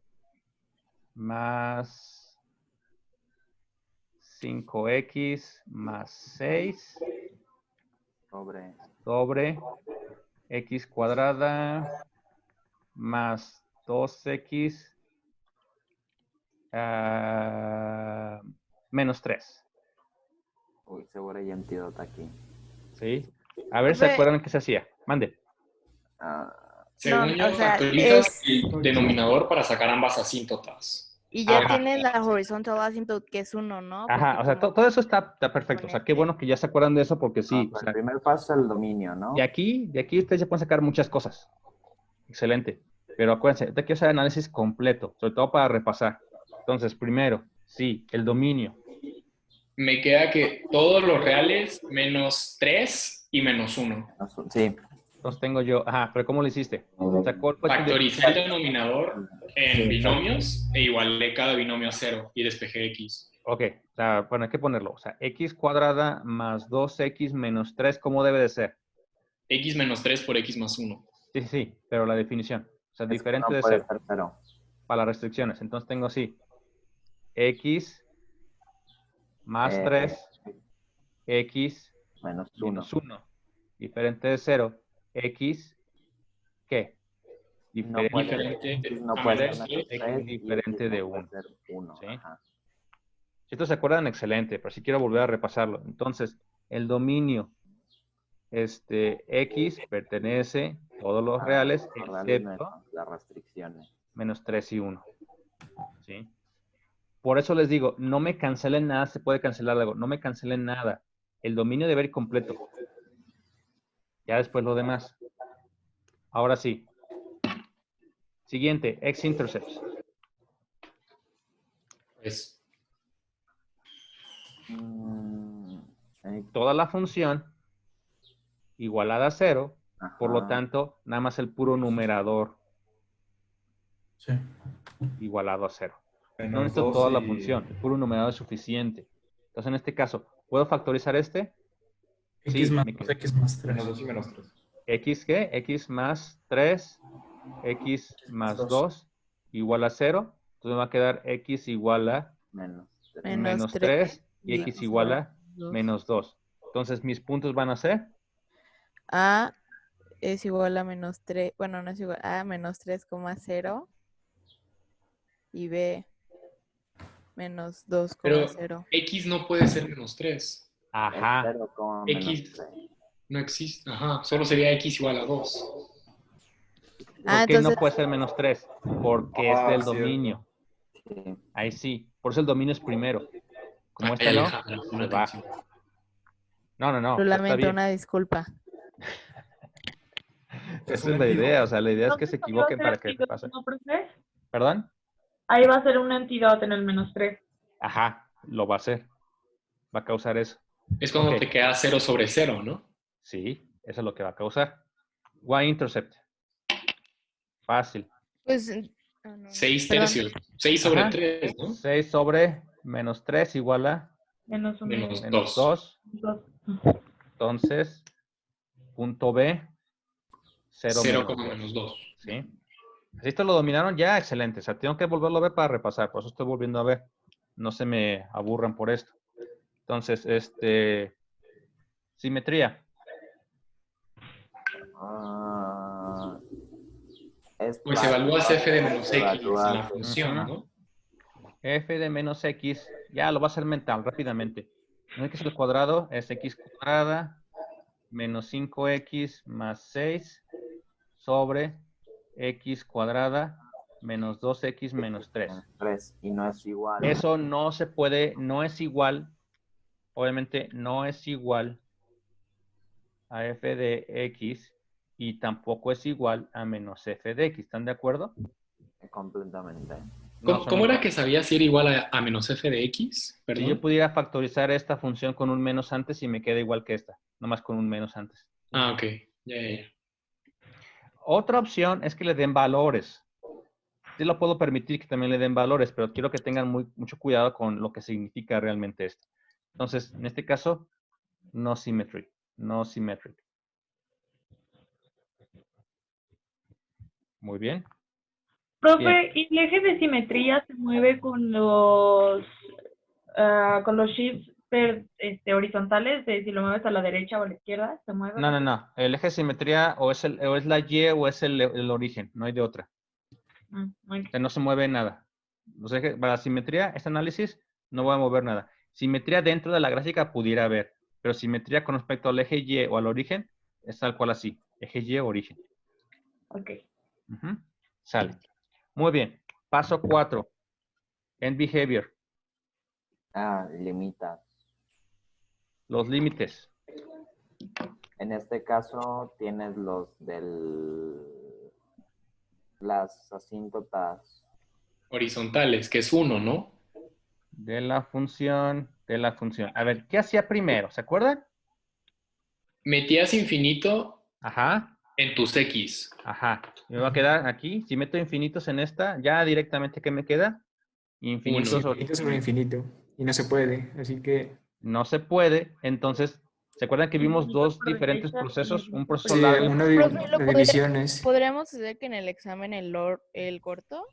más 5X más 6 sobre X cuadrada más 2X menos 3. Uy, seguro hay antídoto aquí. ¿Sí? A ver, ¿se acuerdan qué se hacía? Mande. Según yo, o sea, factorizas el denominador para sacar ambas asíntotas. Y ya Ajá. tienen la horizontal asymptote, que es 1, ¿no? Ajá, o sea, todo eso está perfecto. O sea, qué bueno que ya se acuerdan de eso porque sí. O El sea, primer paso es el dominio, ¿no? de aquí ustedes ya pueden sacar muchas cosas. Excelente. Pero acuérdense, ahorita quiero hacer análisis completo, sobre todo para repasar. Entonces, primero, sí, el dominio. Me queda que todos los reales menos 3 y menos 1. Sí. Entonces tengo yo, ajá, pero ¿cómo lo hiciste? O sea, ¿cuál fue tu Factoricé el denominador en Sí, binomios e igualé cada binomio a 0 y despejé x. Ok, o sea, bueno, hay que ponerlo. O sea, x cuadrada más 2x menos 3, ¿cómo debe de ser? X menos 3 por x más 1. Sí, sí, sí, pero la definición. O sea, diferente no de puede 0. ser 0. Para las restricciones. Entonces tengo así. X más 3, x Menos menos 1. Diferente de 0. X, ¿qué? No puede, no puede ser menos 3 x diferente de 1. puede ser 1. ¿Sí? Ajá. Si estos se acuerdan, excelente, pero si quiero volver a repasarlo. Entonces, el dominio X pertenece a todos los reales, excepto las restricciones. menos 3 y 1. ¿Sí? Por eso les digo, no me cancelen nada, se puede cancelar algo, no me cancelen nada. El dominio debe ir completo. Ya después lo demás. Ahora sí. Siguiente, x-intercepts. Pues, toda la función igualada a 0, por lo tanto, nada más el puro numerador igualado a 0. No necesito toda la función, el puro numerador es suficiente. Entonces, en este caso, ¿puedo factorizar este? X Sí, más 2, X más 3. Menos 2 y menos 3. ¿X qué? X más 3, X más 2 igual a 0. Entonces me va a quedar X igual a menos 3 y X igual a menos 2. Entonces mis puntos van a ser A es igual a menos 3, bueno, no es igual a menos 3,0 y B menos 2,0. pero x no puede ser menos 3. Ajá. X no existe. Ajá, solo sería x igual a 2. ¿Por qué no puede ser menos 3? Porque es del cierto. dominio. Ahí sí. Por eso el dominio es primero. Como este no, se baja. No. Lo Está lamento, bien. una disculpa. Esa es la idea. O sea, la idea es que se equivoquen para que te pase. ¿No, profe? ¿Perdón? Ahí va a ser una entidad en el menos 3. Ajá, lo va a hacer. Va a causar eso. Es cuando te queda 0 sobre 0, ¿no? Sí, eso es lo que va a causar. Y-intercept. Fácil. Pues 6 tercios. 6 sobre Ajá. 3, ¿no? 6 sobre menos 3 igual a Menos 1. Menos 2. Entonces, punto B, 0 menos 2. ¿Sí? Si esto lo dominaron ya, excelente. O sea, tengo que volverlo a ver para repasar. Por eso estoy volviendo a ver. No se me aburran por esto. Entonces, simetría. Pues evalúas f de menos x en la función, ¿no? F de menos x, ya lo va a hacer mental rápidamente. No es que es el cuadrado, es x cuadrada menos 5x más 6 sobre x cuadrada menos 2x menos 3. 3 y no es igual. Eso no se puede, no es igual, obviamente no es igual a f de x y tampoco es igual a menos f de x. ¿Están de acuerdo? Completamente. ¿Cómo era que sabía si era igual a menos f de x? Si yo pudiera factorizar esta función con un menos antes y me queda igual que esta, nomás con un menos antes. Ah, ok. Ya. Otra opción es que le den valores. Sí lo puedo permitir que también le den valores, pero quiero que tengan mucho cuidado con lo que significa realmente esto. Entonces, en este caso, no symmetric. No symmetric. Muy bien. Profe, Bien. ¿y el eje de simetría se mueve con los shifts horizontales? De si lo mueves a la derecha o a la izquierda, ¿se mueve? No. El eje de simetría o es la Y o es el origen. No hay de otra. O sea, no se mueve nada. Los ejes, para la simetría, este análisis, no voy a mover nada. Simetría dentro de la gráfica pudiera haber, pero simetría con respecto al eje Y o al origen es tal cual así. Eje Y, origen. Ok. Sale. Muy bien. Paso 4. End behavior. Limitas. Los límites. En este caso tienes las asíntotas. Horizontales, que es 1, ¿no? De la función. A ver, ¿qué hacía primero? ¿Se acuerdan? Metías infinito Ajá. en tus X. Ajá. Me va a quedar aquí. Si meto infinitos en esta, ya directamente, ¿qué me queda? Infinitos. Infinito sobre infinito. Y no se puede. Así que. No se puede. Entonces, ¿se acuerdan que vimos Infinito dos por diferentes derecha, procesos? Un infinito proceso Sí, largo. una Profe, ¿lo de divisiones. podremos hacer que en el examen el corto?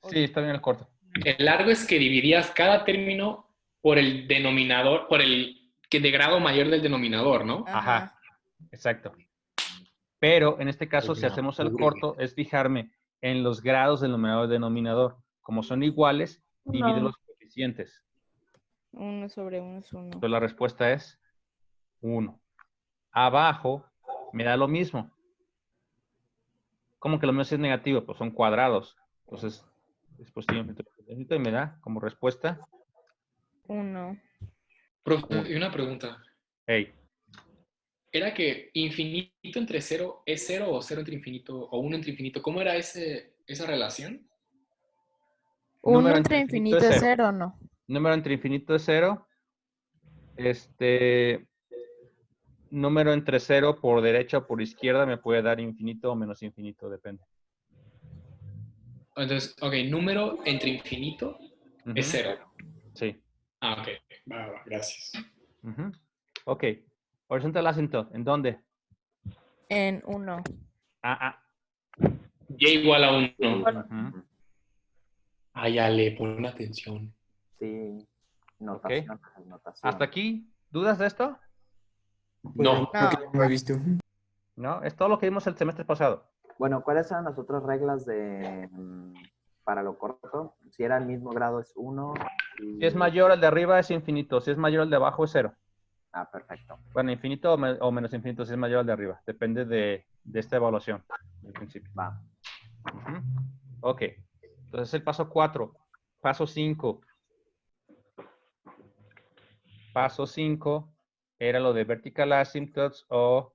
Sí, está bien el corto. El largo es que dividías cada término por el denominador, por el que de grado mayor del denominador, ¿no? Ajá. Exacto. Pero en este caso, si hacemos el corto, es fijarme en los grados del numerador y denominador. Como son iguales, divide los coeficientes. 1 sobre 1 es 1. Entonces la respuesta es 1. Abajo me da lo mismo. ¿Cómo que lo mío sí es negativo? Pues son cuadrados. Entonces, después y me da como respuesta 1. Profe, y una pregunta. Hey. ¿Era que infinito entre 0 es 0 o 0 entre infinito o 1 entre infinito? ¿Cómo era esa relación? 1 entre infinito es 0, ¿no? Número entre infinito es 0. Número entre 0 por derecha o por izquierda me puede dar infinito o menos infinito, depende. Entonces, ok, número entre infinito es 0. Sí. Ah, ok. Va, gracias. Ok. Horizontal asymptote, ¿en dónde? En 1. Y igual a 1. Ya le pon atención. Sí. Notación. ¿Hasta aquí? ¿Dudas de esto? No. No he visto. No, es todo lo que vimos el semestre pasado. Bueno, ¿cuáles eran las otras reglas para lo corto? Si era el mismo grado es 1. Si es mayor el de arriba es infinito, si es mayor el de abajo es 0. Ah, perfecto. Bueno, infinito o menos infinito si es mayor el de arriba. Depende de esta evaluación del principio. Va. Ok. Entonces el paso 4. Paso 5. Paso 5 era lo de vertical asymptotes o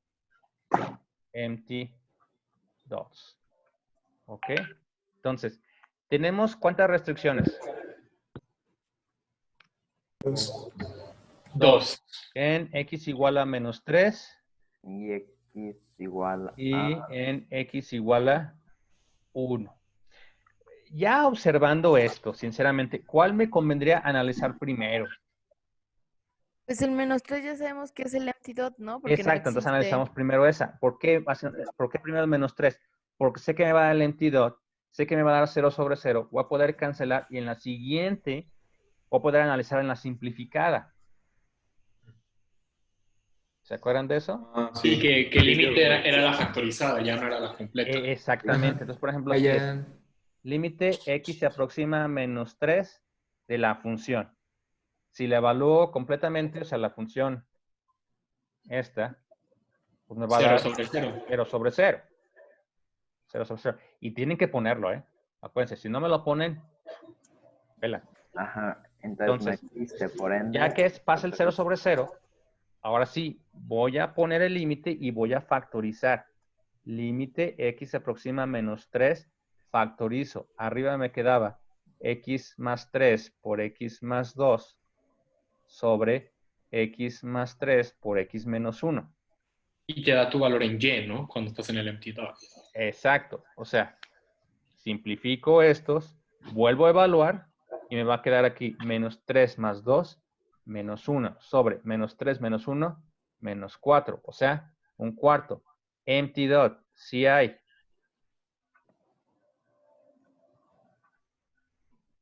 empty dots. Ok. Entonces, ¿tenemos cuántas restricciones? 2. En x igual a menos 3. Y x igual a... Y en x igual a 1. Ya observando esto, sinceramente, ¿cuál me convendría analizar primero? Pues el menos 3 ya sabemos que es el empty dot, ¿no? Porque Exacto, no entonces existe. analizamos primero esa. ¿Por qué primero el menos 3? Porque sé que me va a dar el empty dot, sé que me va a dar 0 sobre 0, voy a poder cancelar y en la siguiente voy a poder analizar en la simplificada. ¿Se acuerdan de eso? Sí, que el límite era la factorizada, ya no era la completa. Exactamente. Entonces, por ejemplo, aquí es, límite x se aproxima a menos 3 de la función. Si la evalúo completamente, o sea, la función esta, pues me va a dar 0 sobre 0. 0 sobre 0. 0 sobre 0. Y tienen que ponerlo, ¿eh? Acuérdense, si no me lo ponen, vela. Ajá, entonces no existe, por ende... Ya que pasa el 0 sobre 0, ahora sí, voy a poner el límite y voy a factorizar. Límite x se aproxima a menos 3, factorizo. Arriba me quedaba x más 3 por x más 2 sobre x más 3 por x menos 1. Y te da tu valor en y, ¿no? Cuando estás en el empty dot. Exacto. O sea, simplifico estos, vuelvo a evaluar y me va a quedar aquí menos 3 más 2 menos 1 sobre menos 3 menos 1 menos 4. O sea, un cuarto. Empty dot, sí hay.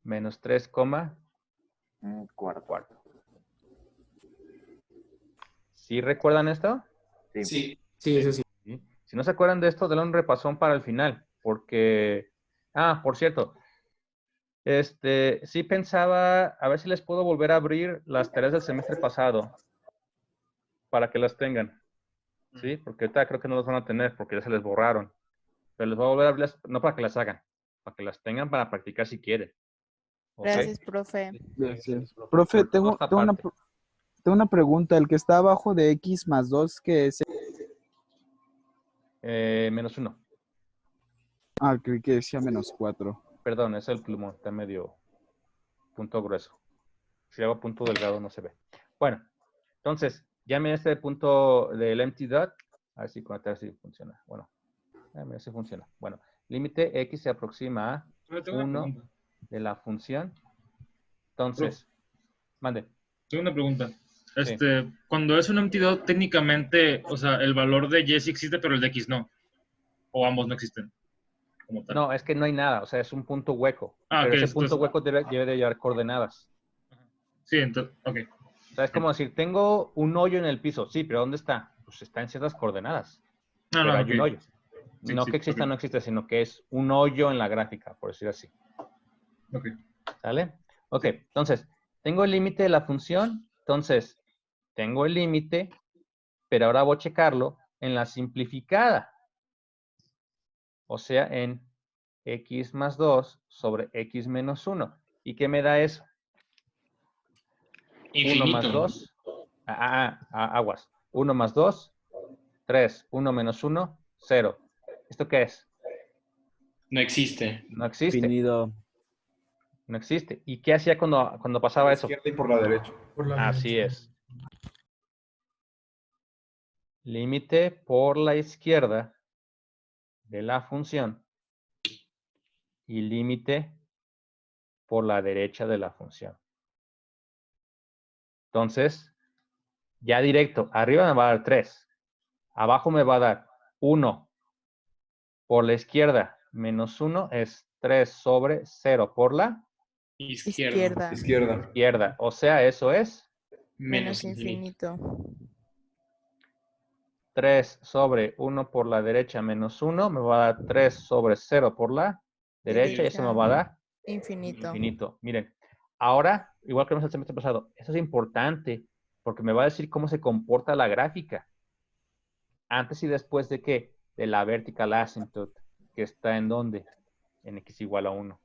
Menos 3, un cuarto. ¿Sí recuerdan esto? Sí. Sí, eso sí. Si no se acuerdan de esto, denle un repasón para el final, porque... Ah, por cierto. Sí pensaba, a ver si les puedo volver a abrir las tareas del semestre pasado, para que las tengan. ¿Sí? Porque ahorita creo que no las van a tener, porque ya se les borraron. Pero les voy a volver a abrirlas, no para que las hagan, para que las tengan para practicar si quieren. ¿Ok? Gracias, profe. Gracias. Profe, Por esta tengo parte. tengo una pregunta. El que está abajo de x más 2, ¿qué es? Menos 1. Ah, creí que decía menos 4. Perdón, es el plumón. Está medio punto grueso. Si hago punto delgado no se ve. Bueno, entonces, llame este punto del empty dot. A ver si con esta sí funciona. Bueno, a ver si funciona. Bueno, límite x se aproxima a Yo tengo una 1 pregunta. de la función. Entonces, mande. Tengo una pregunta. Sí. Cuando es un empty dot, técnicamente, o sea, el valor de y sí existe, pero el de x no. O ambos no existen. Como tal. No, es que no hay nada. O sea, es un punto hueco. Ah, Pero ok, ese punto entonces- hueco debe de llevar coordenadas. Sí, entonces, ok. O sea, es como decir, tengo un hoyo en el piso. Sí, pero ¿dónde está? Pues está en ciertas coordenadas. No, Pero no, hay ok. un hoyo. Sí, No sí, que exista o ok. no exista, sino que es un hoyo en la gráfica, por decir así. Ok. ¿Sale? Ok, entonces, tengo el límite de la función. Entonces, tengo el límite, pero ahora voy a checarlo en la simplificada. O sea, en x más 2 sobre x menos 1. ¿Y qué me da eso? 1 más Infinito. 2. Aguas. 1 más 2, 3. 1 menos 1, 0. ¿Esto qué es? No existe. No existe. Definido. No existe. ¿Y qué hacía cuando pasaba eso? Izquierda y por la derecha. Por la Así derecha. es. Límite por la izquierda de la función y límite por la derecha de la función. Entonces, ya directo, arriba me va a dar 3. Abajo me va a dar 1 por la izquierda menos 1 es 3 sobre 0 por la Izquierda. izquierda. O sea, eso es Menos infinito. 3 sobre 1 por la derecha menos 1 me va a dar 3 sobre 0 por la derecha y eso me va a dar Infinito. infinito. Miren, ahora, igual que en el semestre pasado, eso es importante porque me va a decir cómo se comporta la gráfica. Antes y después de qué? De la vertical asymptote, que está en dónde? En x igual a 1.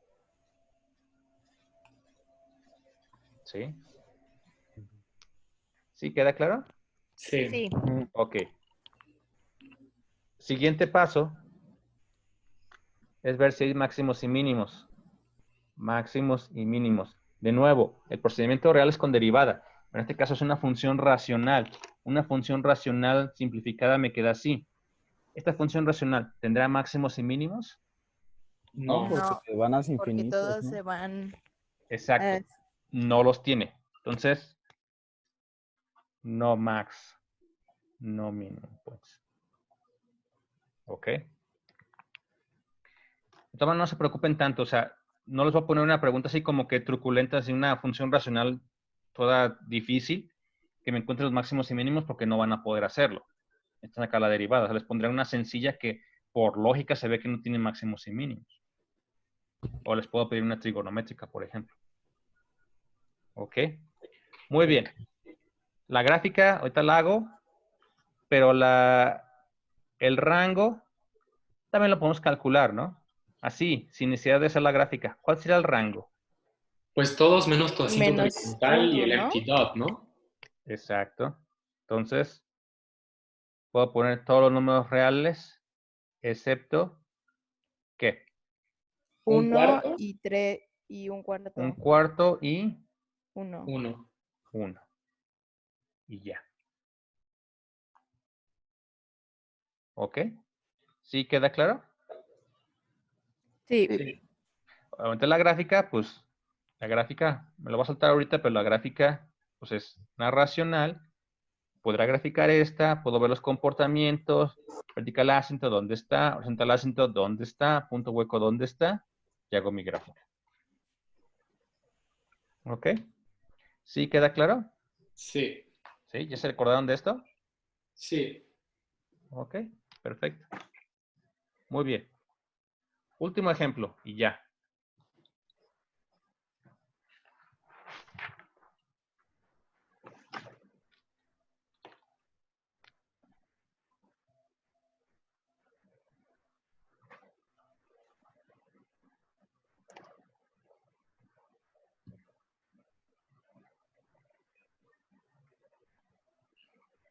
¿Sí? ¿Sí queda claro? Sí. Ok. Siguiente paso es ver si hay máximos y mínimos. Máximos y mínimos. De nuevo, el procedimiento real es con derivada. En este caso es una función racional. Una función racional simplificada me queda así. ¿Esta función racional tendrá máximos y mínimos? No, porque van hacia porque infinitos, todos ¿no? se van. Exacto. No los tiene. Entonces, no max, no mínimo, pues. ¿Ok? Entonces, no se preocupen tanto. O sea, no les voy a poner una pregunta así como que truculenta, así una función racional toda difícil, que me encuentre los máximos y mínimos porque no van a poder hacerlo. Están acá la derivada. O sea, les pondré una sencilla que por lógica se ve que no tiene máximos y mínimos. O les puedo pedir una trigonométrica, por ejemplo. ¿Ok? Muy bien. La gráfica, ahorita la hago, pero el rango también lo podemos calcular, ¿no? Así, sin necesidad de hacer la gráfica. ¿Cuál sería el rango? Pues todos menos tu asiento Menos principal y el uno, ¿no? empty dot, ¿no? Exacto. Entonces, puedo poner todos los números reales, excepto, ¿qué? ¿Un 1 cuarto? y 3 y un cuarto. Un cuarto y 1. 1. 1. Y ya. ¿Ok? ¿Sí queda claro? Sí. Obviamente la gráfica, pues, la gráfica, me lo voy a saltar ahorita, pero la gráfica, pues es una racional. Podrá graficar esta, puedo ver los comportamientos, vertical asymptote, ¿dónde está? Horizontal asymptote, ¿dónde está? Punto hueco, ¿dónde está? Y hago mi gráfica. ¿Ok? ¿Sí queda claro? Sí. ¿Sí? ¿Ya se recordaron de esto? Sí. Ok, perfecto. Muy bien. Último ejemplo y ya.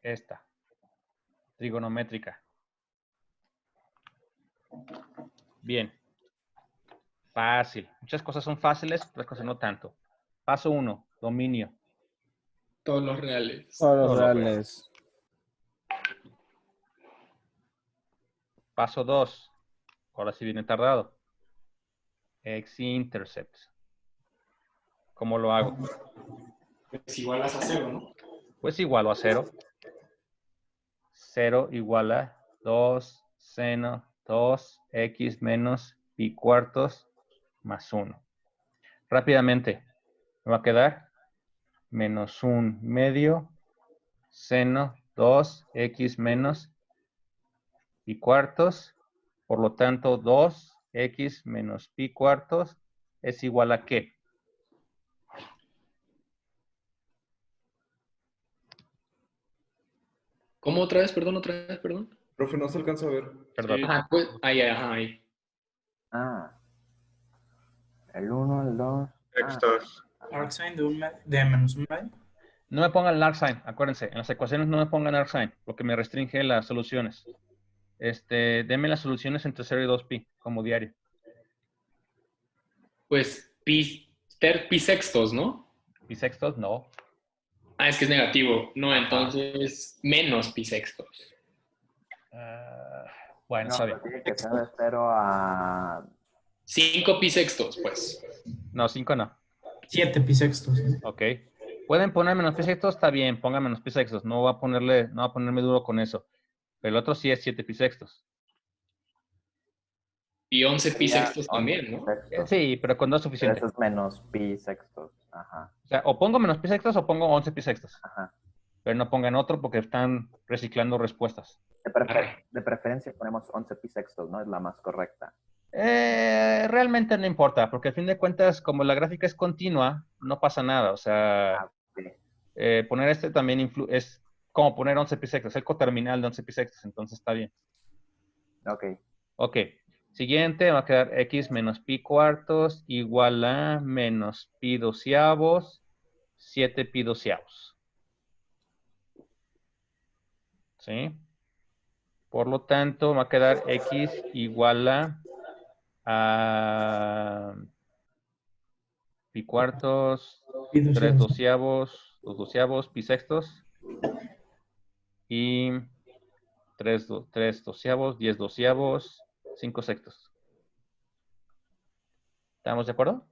Esta. Trigonométrica. Bien. Fácil. Muchas cosas son fáciles, otras cosas no tanto. Paso 1, dominio. Todos los reales. Todos los Todos los reales. Paso 2. Ahora sí viene tardado. X-intercept. ¿Cómo lo hago? Pues igualas a 0, ¿no? Pues igualo a 0. 0 igual a 2 seno 2x menos pi cuartos más 1. Rápidamente, me va a quedar menos 1 medio seno 2x menos pi cuartos. Por lo tanto, 2x menos pi cuartos es igual a ¿qué? ¿Cómo otra vez? Perdón, otra vez, perdón. Profe, no se alcanza a ver. Perdón. Ajá, pues, ahí, ajá, ahí. Ah. El 1, el 2. Textos. Arcsign de menos un medio. No me pongan el arcsign, acuérdense. En las ecuaciones no me pongan arcsign, porque me restringe las soluciones. Denme las soluciones entre 0 y 2pi, como diario. Pues pi sextos, ¿no? Pi sextos, no. Ah, es que es negativo. No, entonces menos pi sextos. Bueno, No, está bien. tiene que ser de 0 a... 5 pi sextos, pues. No, 5 no. 7 pi sextos. Ok. Pueden poner menos pi sextos, está bien, pongan menos pi sextos. No va a ponerme duro con eso. Pero el otro sí es 7 pi sextos. Y 11 pi sextos también, ¿no? Sí, pero con 2 es suficiente. Pero eso es menos pi sextos. Ajá. O sea, o pongo menos pi sextos o pongo 11 pi sextos. Ajá. Pero no pongan otro porque están reciclando respuestas. De preferencia ponemos 11 pi sextos, ¿no? Es la más correcta. Realmente no importa, porque al fin de cuentas, como la gráfica es continua, no pasa nada. O sea, poner este también es como poner 11 pi sextos, es el coterminal de 11 pi sextos, entonces está bien. Ok. Ok. Siguiente va a quedar x menos pi cuartos igual a menos pi doceavos, 7 pi doceavos. ¿Sí? Por lo tanto, va a quedar x igual a pi cuartos, 3 doceavos, 2 doceavos, pi sextos y 3 doceavos, 10 doceavos, 5 sextos. ¿Estamos de acuerdo?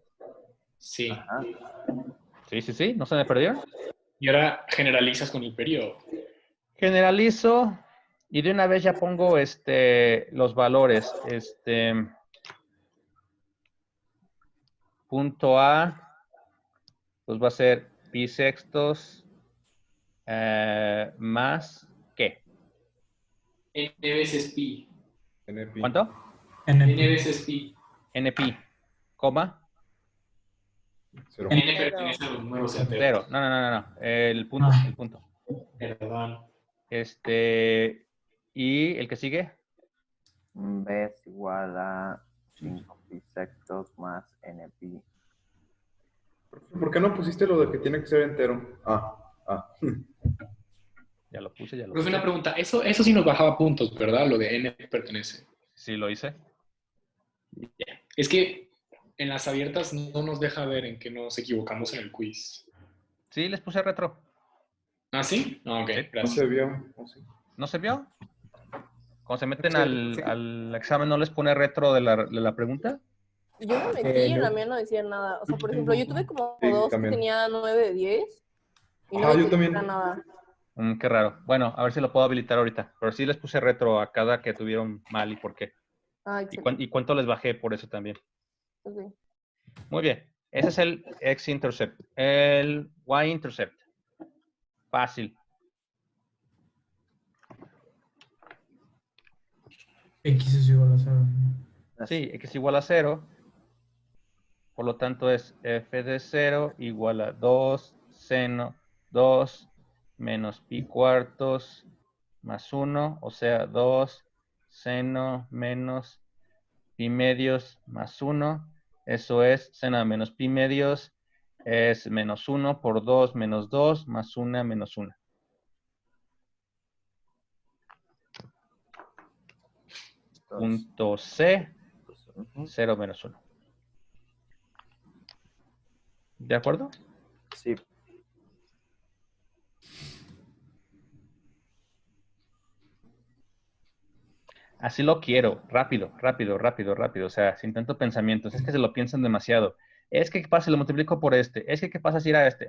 Sí. Sí. ¿No se me perdió? Y ahora generalizas con el periodo. Generalizo y de una vez ya pongo los valores. Punto A, pues va a ser pi sextos más ¿qué? N veces pi. ¿Cuánto? N veces pi. NP, coma. N pertenece a los números enteros. 0. No. El punto, el punto. Perdón. ¿Y el que sigue? B es igual a 5 pi sextos más n pi. ¿Por qué no pusiste lo de que tiene que ser entero? Ya lo puse, Profe, una pregunta. Eso sí nos bajaba puntos, ¿verdad? Lo de N pertenece. Sí, lo hice. Es que en las abiertas no nos deja ver en que nos equivocamos en el quiz. Sí, les puse retro. ¿Ah, sí? Ah, ok, gracias. No se vio. ¿No se vio? Cuando se meten al examen, ¿no les pone retro de la pregunta? Yo me metí y en la mía no decía nada. O sea, por ejemplo, yo tuve como dos que tenía 9 de 10 y no me yo también. nada. Qué raro. Bueno, a ver si lo puedo habilitar ahorita. Pero sí les puse retro a cada que tuvieron mal y por qué. Ah, ¿Y cuánto les bajé por eso también? Okay. Muy bien. Ese es el X-intercept. El Y-intercept. Fácil. X es igual a 0. Sí, X igual a 0. Por lo tanto es f de 0 igual a 2 seno 2 menos pi cuartos más 1. O sea, 2 seno menos pi medios más 1. Eso es seno menos pi medios. Es menos 1 por 2 menos 2 más 1 menos 1. punto C, 0 menos 1. ¿De acuerdo? Sí. Así lo quiero, rápido, rápido, rápido, rápido, o sea, sin tanto pensamiento. Es que se lo piensan demasiado. Es que, ¿qué pasa si lo multiplico por este? Es que, ¿qué pasa si era este?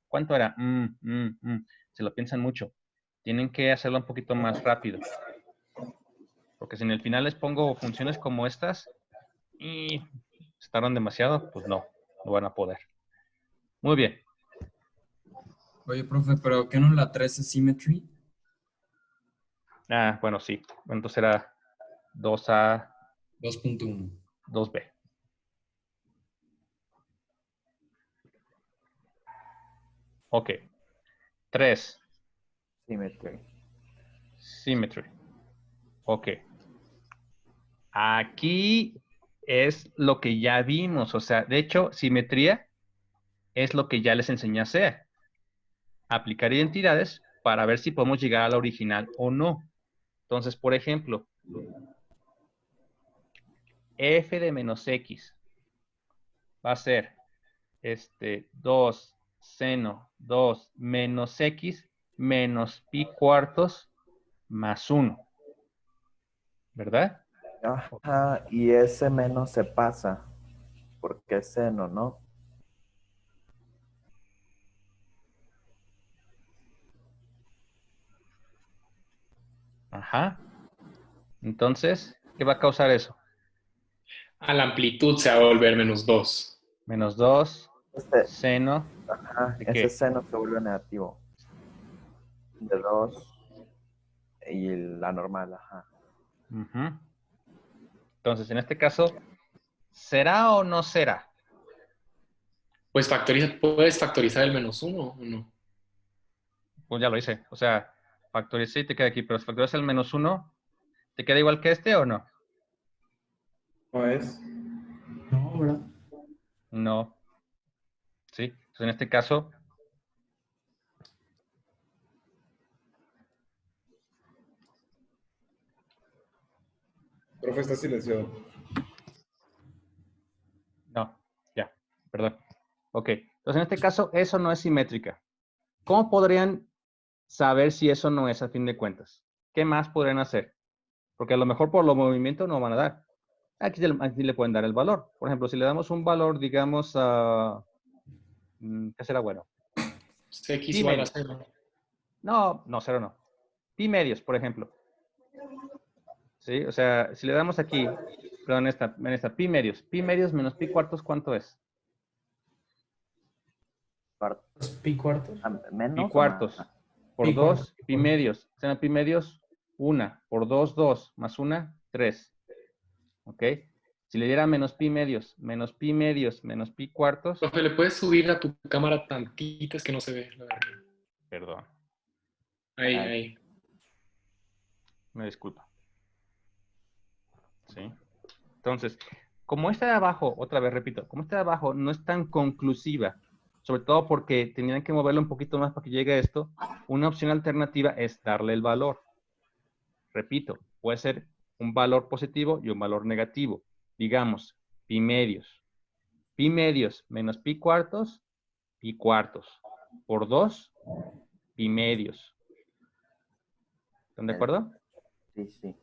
¿Cuánto era? Se lo piensan mucho. Tienen que hacerlo un poquito más rápido. Porque si en el final les pongo funciones como estas y se tardan demasiado, pues no van a poder. Muy bien. Oye, profe, ¿pero qué no la 3 es symmetry? Ah, bueno, sí. Entonces era 2A. 2.1. 2B. Ok. 3. Symmetry. Symmetry. Ok. Aquí es lo que ya vimos. O sea, de hecho, simetría es lo que ya les enseñé a hacer. Aplicar identidades para ver si podemos llegar a la original o no. Entonces, por ejemplo, f de menos x va a ser 2 seno 2 menos x menos pi cuartos más 1. ¿Verdad? Ajá, y ese menos se pasa, porque es seno, ¿no? Ajá. Entonces, ¿qué va a causar eso? A la amplitud se va a volver menos 2. Menos 2, seno. Ajá, ¿De ese qué? seno se vuelve negativo. De 2 y la normal, ajá. Ujú. Entonces, en este caso, ¿será o no será? Pues ¿puedes factorizar el menos 1 o no? Pues ya lo hice. O sea, factoricé y te queda aquí. Pero si factorizas el menos 1, ¿te queda igual que este o no? No es. No, ¿verdad? No. Sí. Entonces, en este caso, Profe, está silenciado. no. Ya. Perdón. Ok. Entonces, en este caso, eso no es simétrica. ¿Cómo podrían saber si eso no es a fin de cuentas? ¿Qué más podrían hacer? Porque a lo mejor por los movimientos no van a dar. Aquí le pueden dar el valor. Por ejemplo, si le damos un valor, digamos, ¿qué será bueno? X Pi igual a medios. 0. No, 0 no. Pi medios, por ejemplo. ¿Sí? O sea, si le damos aquí, perdón, en esta pi medios menos pi cuartos, ¿cuánto es? Pi cuartos. Menos Pi cuartos. Por Pi 2, cuartos. pi medios. O sea, pi medios, 1. Por 2, 2. Más 1, 3. ¿Ok? Si le diera menos pi medios, menos pi cuartos. Profe, ¿le puedes subir a tu cámara tantito? Es que no se ve, la verdad. Perdón. Ahí. Me disculpa. ¿Sí? Entonces, como esta de abajo, otra vez repito, como esta de abajo no es tan conclusiva, sobre todo porque tenían que moverlo un poquito más para que llegue a esto, una opción alternativa es darle el valor. Repito, puede ser un valor positivo y un valor negativo. Digamos, pi medios. Pi medios menos pi cuartos. Por 2, pi medios. ¿Están de acuerdo? Sí, sí.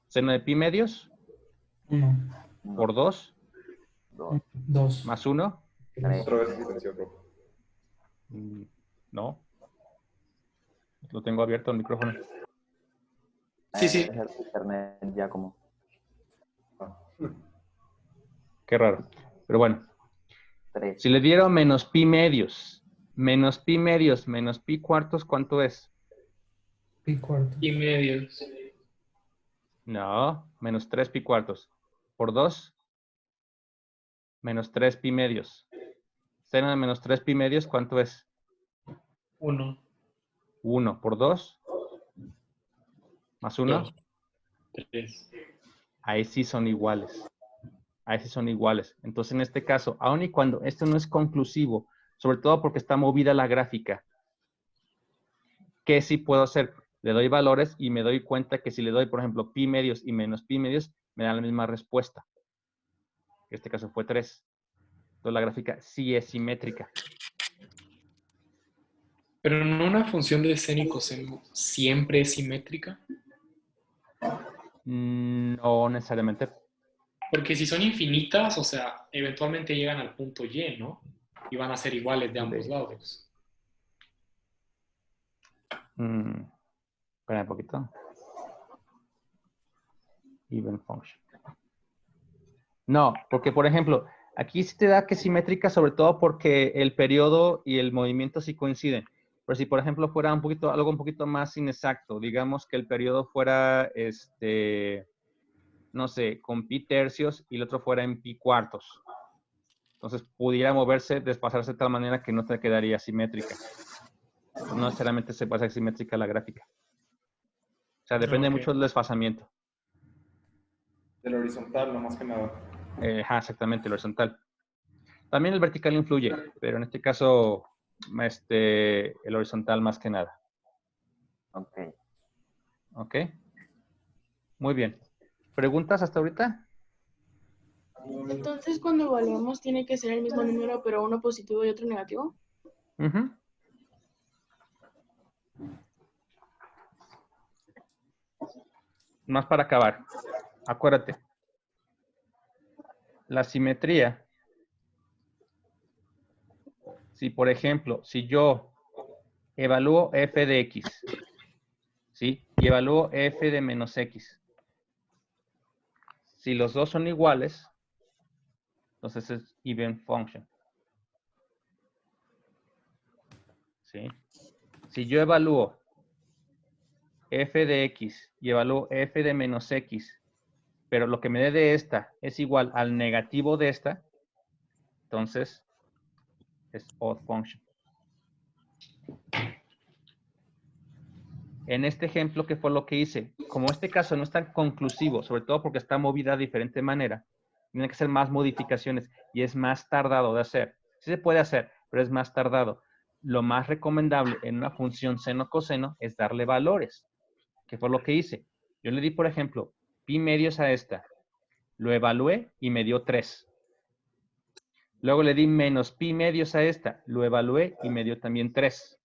Seno de pi medios. 1. Por 2. 2. Más 1. Otra vez silencio, profe. No. Lo tengo abierto el micrófono. Sí. Es el internet ya como. Qué raro. Pero bueno. 3. Si le dieron menos pi medios menos pi cuartos, ¿cuánto es? Pi cuartos. Pi medios. No, menos 3 pi cuartos. Por 2, menos 3 pi medios. Seno de menos 3 pi medios, ¿cuánto es? 1. 1 por 2. Más 1. 3. Ahí sí son iguales. Ahí sí son iguales. Entonces, en este caso, aun y cuando esto no es conclusivo, sobre todo porque está movida la gráfica, ¿qué sí puedo hacer? Le doy valores y me doy cuenta que si le doy, por ejemplo, pi medios y menos pi medios, me da la misma respuesta. En este caso fue 3. Entonces la gráfica sí es simétrica. Pero no una función de seno y coseno siempre es simétrica. No necesariamente. Porque si son infinitas, o sea, eventualmente llegan al punto Y, ¿no? Y van a ser iguales de ambos lados. Espera un poquito. Even function. No, porque por ejemplo, aquí sí te da que es simétrica, sobre todo porque el periodo y el movimiento sí coinciden. Pero si por ejemplo fuera algo un poquito más inexacto, digamos que el periodo fuera, no sé, con pi tercios y el otro fuera en pi cuartos. Entonces pudiera moverse, desplazarse de tal manera que no te quedaría simétrica. No necesariamente se pasa simétrica la gráfica. O sea, depende mucho del desfasamiento. Del horizontal, no más que nada. Exactamente, el horizontal. También el vertical influye, pero en este caso, el horizontal más que nada. Ok. Ok. Muy bien. ¿Preguntas hasta ahorita? Entonces, cuando evaluamos, ¿tiene que ser el mismo número, pero uno positivo y otro negativo? Uh-huh. Más para acabar. Acuérdate. La simetría. Si, por ejemplo, si yo evalúo f de x, ¿sí? Y evalúo f de menos x. Si los dos son iguales, entonces es even function. ¿Sí? Si yo evalúo f de x y evalúo f de menos x, pero lo que me dé de esta es igual al negativo de esta, entonces es odd function. En este ejemplo, ¿qué fue lo que hice? Como este caso no es tan conclusivo, sobre todo porque está movida de diferente manera, tiene que hacer más modificaciones y es más tardado de hacer. Sí se puede hacer, pero es más tardado. Lo más recomendable en una función seno-coseno es darle valores. ¿Qué fue lo que hice? Yo le di, por ejemplo, pi medios a esta. Lo evalué y me dio 3. Luego le di menos pi medios a esta. Lo evalué y me dio también 3.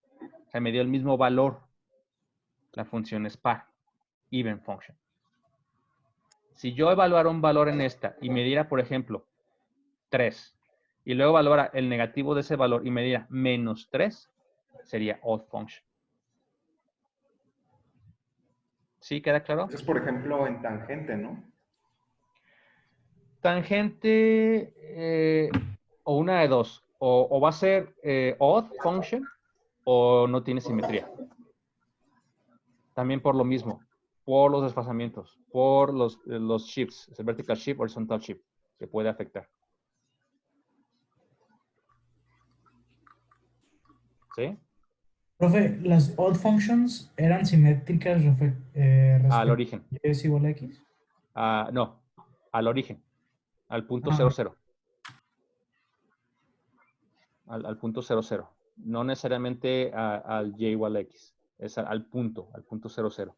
O sea, me dio el mismo valor. La función es par. Even function. Si yo evaluara un valor en esta y me diera, por ejemplo, 3, y luego evaluara el negativo de ese valor y me diera menos 3, sería odd function. ¿Sí queda claro? Es, por ejemplo, en tangente, ¿no? Tangente, o una de dos. O va a ser odd function o no tiene simetría. También por lo mismo, por los desfasamientos, por los shifts, el vertical shift, horizontal shift, se puede afectar. ¿Sí? Profe, las odd functions eran simétricas respecto Al origen. a es igual a x. No, al origen, al punto 00. Al punto 00. No necesariamente al y igual a x. Es al punto 00.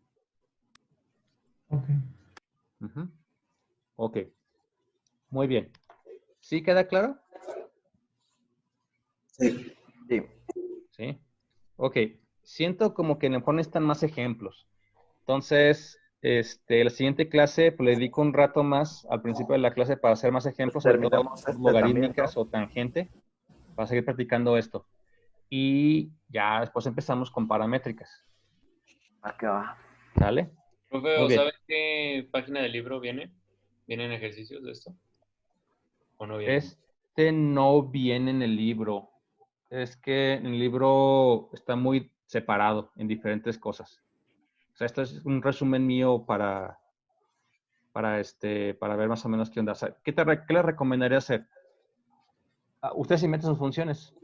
Ok. Ok. Muy bien. ¿Sí queda claro? Sí. Sí. ¿Sí? Ok. Siento como que a lo mejor necesitan más ejemplos. Entonces, la siguiente clase pues, le dedico un rato más al principio de la clase para hacer más ejemplos, sobre todo logarítmicas o tangente, para seguir practicando esto. Y ya después empezamos con paramétricas. Acá. ¿Sale? Profe, ¿sabes qué página del libro viene? ¿Vienen ejercicios de esto? ¿O no viene? No viene en el libro. Es que en el libro está muy separado en diferentes cosas. O sea, esto es un resumen mío para ver más o menos qué onda. O sea, ¿qué les recomendaría hacer? Ustedes inventen sus funciones.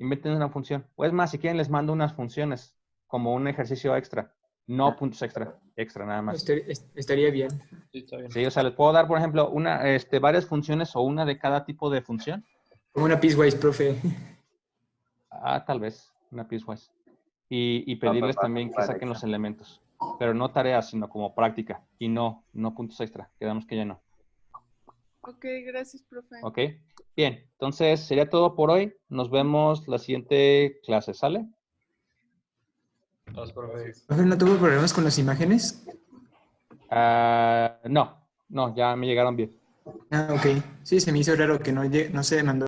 Inventen una función. O es más, si quieren les mando unas funciones como un ejercicio extra. No puntos extra nada más. Estaría bien. Sí, está bien. Sí, o sea, les puedo dar, por ejemplo, varias funciones o una de cada tipo de función. Como una piecewise, profe. Tal vez, una piecewise. y pedirles papá, también que para saquen los examen. elementos. Pero no tareas, sino como práctica. Y no puntos extra. Quedamos que ya no. Ok, gracias, profe. ¿Ok? Bien, entonces sería todo por hoy. Nos vemos la siguiente clase, ¿sale? Profe, ¿no tuvo problemas con las imágenes? No, ya me llegaron bien. Ah, ok. Sí, se me hizo raro que no se mandó